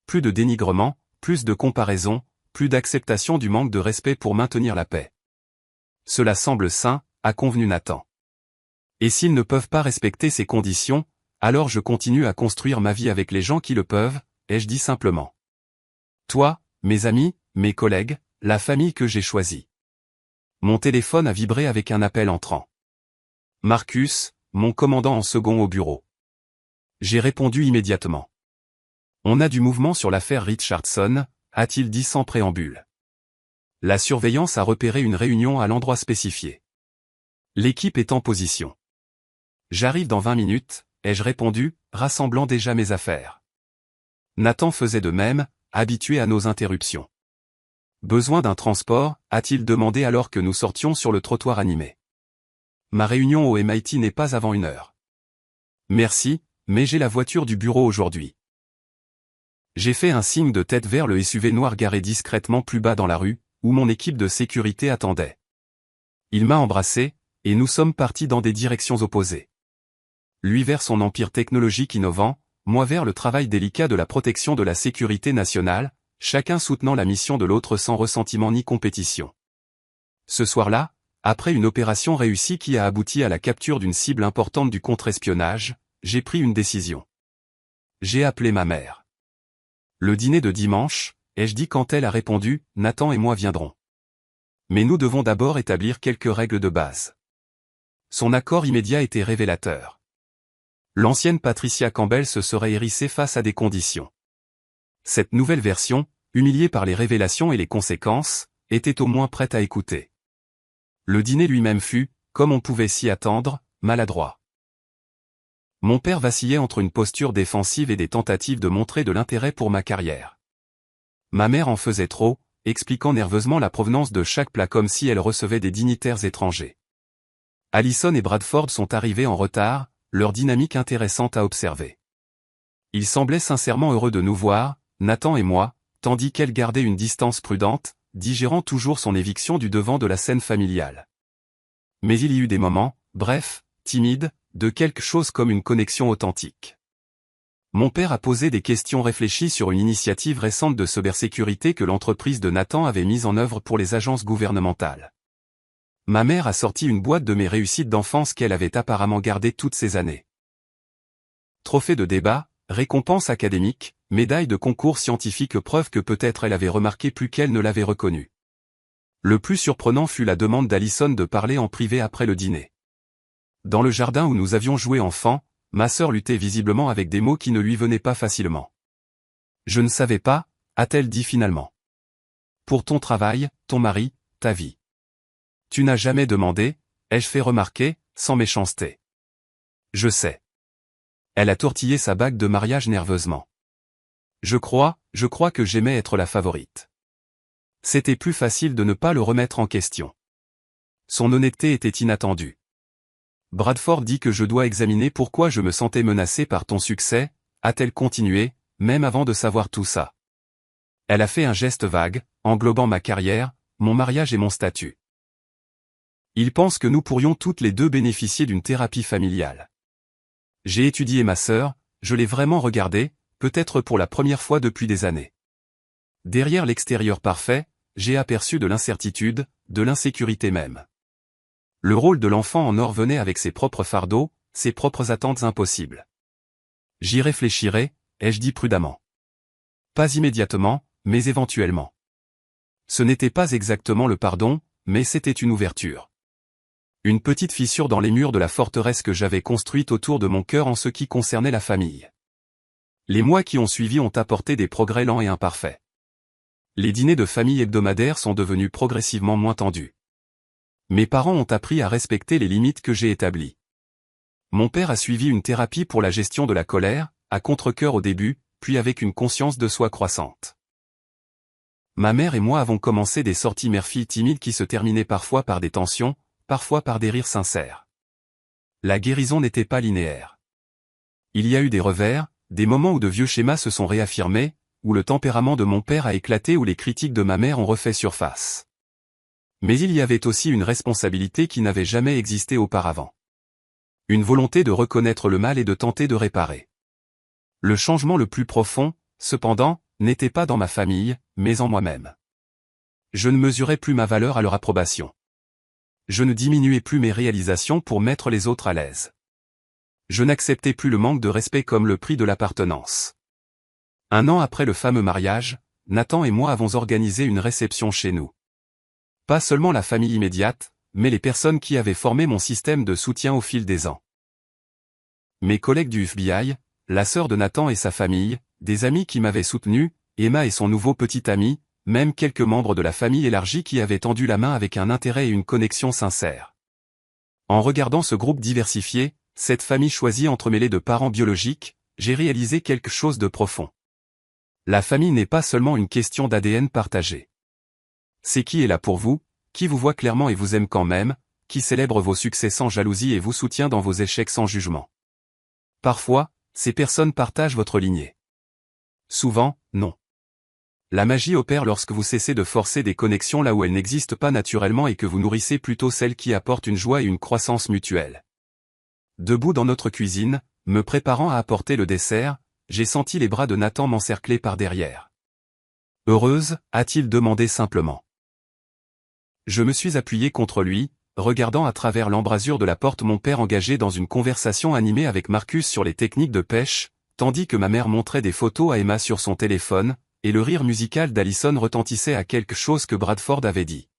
Plus de dénigrement, plus de comparaison, plus d'acceptation du manque de respect pour maintenir la paix. Cela semble sain, a convenu Nathan. Et s'ils ne peuvent pas respecter ces conditions, alors je continue à construire ma vie avec les gens qui le peuvent, ai-je dit simplement. Toi, mes amis, mes collègues, la famille que j'ai choisie. Mon téléphone a vibré avec un appel entrant. Marcus, mon commandant en second au bureau. J'ai répondu immédiatement. On a du mouvement sur l'affaire Richardson, a-t-il dit sans préambule. La surveillance a repéré une réunion à l'endroit spécifié. L'équipe est en position. J'arrive dans 20 minutes, ai-je répondu, rassemblant déjà mes affaires. Nathan faisait de même, habitué à nos interruptions. Besoin d'un transport, a-t-il demandé alors que nous sortions sur le trottoir animé. Ma réunion au MIT n'est pas avant 1 heure. Merci, mais j'ai la voiture du bureau aujourd'hui. J'ai fait un signe de tête vers le SUV noir garé discrètement plus bas dans la rue, où mon équipe de sécurité attendait. Il m'a embrassé, et nous sommes partis dans des directions opposées. Lui vers son empire technologique innovant, moi vers le travail délicat de la protection de la sécurité nationale, chacun soutenant la mission de l'autre sans ressentiment ni compétition. Ce soir-là, après une opération réussie qui a abouti à la capture d'une cible importante du contre-espionnage, j'ai pris une décision. J'ai appelé ma mère. Le dîner de dimanche, ai-je dit quand elle a répondu, Nathan et moi viendrons. Mais nous devons d'abord établir quelques règles de base. Son accord immédiat était révélateur. L'ancienne Patricia Campbell se serait hérissée face à des conditions. Cette nouvelle version, humiliée par les révélations et les conséquences, était au moins prête à écouter. Le dîner lui-même fut, comme on pouvait s'y attendre, maladroit. Mon père vacillait entre une posture défensive et des tentatives de montrer de l'intérêt pour ma carrière. Ma mère en faisait trop, expliquant nerveusement la provenance de chaque plat comme si elle recevait des dignitaires étrangers. Allison et Bradford sont arrivés en retard, leur dynamique intéressante à observer. Ils semblaient sincèrement heureux de nous voir, Nathan et moi, tandis qu'elle gardait une distance prudente, digérant toujours son éviction du devant de la scène familiale. Mais il y eut des moments, brefs, timides, de quelque chose comme une connexion authentique. Mon père a posé des questions réfléchies sur une initiative récente de cybersécurité que l'entreprise de Nathan avait mise en œuvre pour les agences gouvernementales. Ma mère a sorti une boîte de mes réussites d'enfance qu'elle avait apparemment gardée toutes ces années. Trophée de débat, récompense académique, médaille de concours scientifique, preuve que peut-être elle avait remarqué plus qu'elle ne l'avait reconnu. Le plus surprenant fut la demande d'Allison de parler en privé après le dîner. Dans le jardin où nous avions joué enfant, ma sœur luttait visiblement avec des mots qui ne lui venaient pas facilement. Je ne savais pas, a-t-elle dit finalement. Pour ton travail, ton mari, ta vie. Tu n'as jamais demandé, ai-je fait remarquer, sans méchanceté. Je sais. Elle a tortillé sa bague de mariage nerveusement. Je crois que j'aimais être la favorite. C'était plus facile de ne pas le remettre en question. Son honnêteté était inattendue. Bradford dit que je dois examiner pourquoi je me sentais menacé par ton succès, a-t-elle continué, même avant de savoir tout ça. Elle a fait un geste vague, englobant ma carrière, mon mariage et mon statut. Il pense que nous pourrions toutes les deux bénéficier d'une thérapie familiale. J'ai étudié ma sœur, je l'ai vraiment regardée, peut-être pour la première fois depuis des années. Derrière l'extérieur parfait, j'ai aperçu de l'incertitude, de l'insécurité même. Le rôle de l'enfant en or venait avec ses propres fardeaux, ses propres attentes impossibles. J'y réfléchirai, ai-je dit prudemment. Pas immédiatement, mais éventuellement. Ce n'était pas exactement le pardon, mais c'était une ouverture. Une petite fissure dans les murs de la forteresse que j'avais construite autour de mon cœur en ce qui concernait la famille. Les mois qui ont suivi ont apporté des progrès lents et imparfaits. Les dîners de famille hebdomadaires sont devenus progressivement moins tendus. Mes parents ont appris à respecter les limites que j'ai établies. Mon père a suivi une thérapie pour la gestion de la colère, à contre-cœur au début, puis avec une conscience de soi croissante. ma mère et moi avons commencé des sorties mère-fille timides qui se terminaient parfois par des tensions, parfois par des rires sincères. La guérison n'était pas linéaire. Il y a eu des revers, des moments où de vieux schémas se sont réaffirmés, où le tempérament de mon père a éclaté, où les critiques de ma mère ont refait surface. Mais il y avait aussi une responsabilité qui n'avait jamais existé auparavant. Une volonté de reconnaître le mal et de tenter de réparer. Le changement le plus profond, cependant, n'était pas dans ma famille, mais en moi-même. Je ne mesurais plus ma valeur à leur approbation. Je ne diminuais plus mes réalisations pour mettre les autres à l'aise. Je n'acceptais plus le manque de respect comme le prix de l'appartenance. 1 an après le fameux mariage, Nathan et moi avons organisé une réception chez nous. Pas seulement la famille immédiate, mais les personnes qui avaient formé mon système de soutien au fil des ans. Mes collègues du FBI, la sœur de Nathan et sa famille, des amis qui m'avaient soutenu, Emma et son nouveau petit ami, même quelques membres de la famille élargie qui avaient tendu la main avec un intérêt et une connexion sincère. En regardant ce groupe diversifié, cette famille choisie entremêlée de parents biologiques, j'ai réalisé quelque chose de profond. La famille n'est pas seulement une question d'ADN partagé. C'est qui est là pour vous, qui vous voit clairement et vous aime quand même, qui célèbre vos succès sans jalousie et vous soutient dans vos échecs sans jugement. Parfois, ces personnes partagent votre lignée. Souvent, non. La magie opère lorsque vous cessez de forcer des connexions là où elles n'existent pas naturellement et que vous nourrissez plutôt celles qui apportent une joie et une croissance mutuelle. Debout dans notre cuisine, me préparant à apporter le dessert, j'ai senti les bras de Nathan m'encercler par derrière. « Heureuse ?» a-t-il demandé simplement. Je me suis appuyé contre lui, regardant à travers l'embrasure de la porte mon père engagé dans une conversation animée avec Marcus sur les techniques de pêche, tandis que ma mère montrait des photos à Emma sur son téléphone, et le rire musical d'Allison retentissait à quelque chose que Bradford avait dit.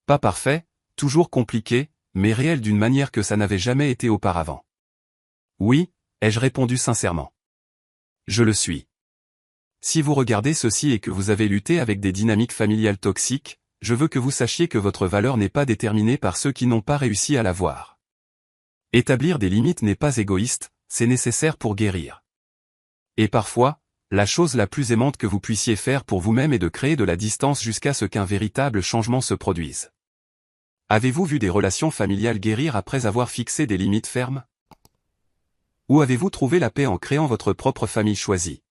Pas parfait, toujours compliqué, mais réel d'une manière que ça n'avait jamais été auparavant. Oui, ai-je répondu sincèrement. Je le suis. Si vous regardez ceci et que vous avez lutté avec des dynamiques familiales toxiques, je veux que vous sachiez que votre valeur n'est pas déterminée par ceux qui n'ont pas réussi à la voir. Établir des limites n'est pas égoïste, c'est nécessaire pour guérir. Et parfois, la chose la plus aimante que vous puissiez faire pour vous-même est de créer de la distance jusqu'à ce qu'un véritable changement se produise. Avez-vous vu des relations familiales guérir après avoir fixé des limites fermes? Ou avez-vous trouvé la paix en créant votre propre famille choisie?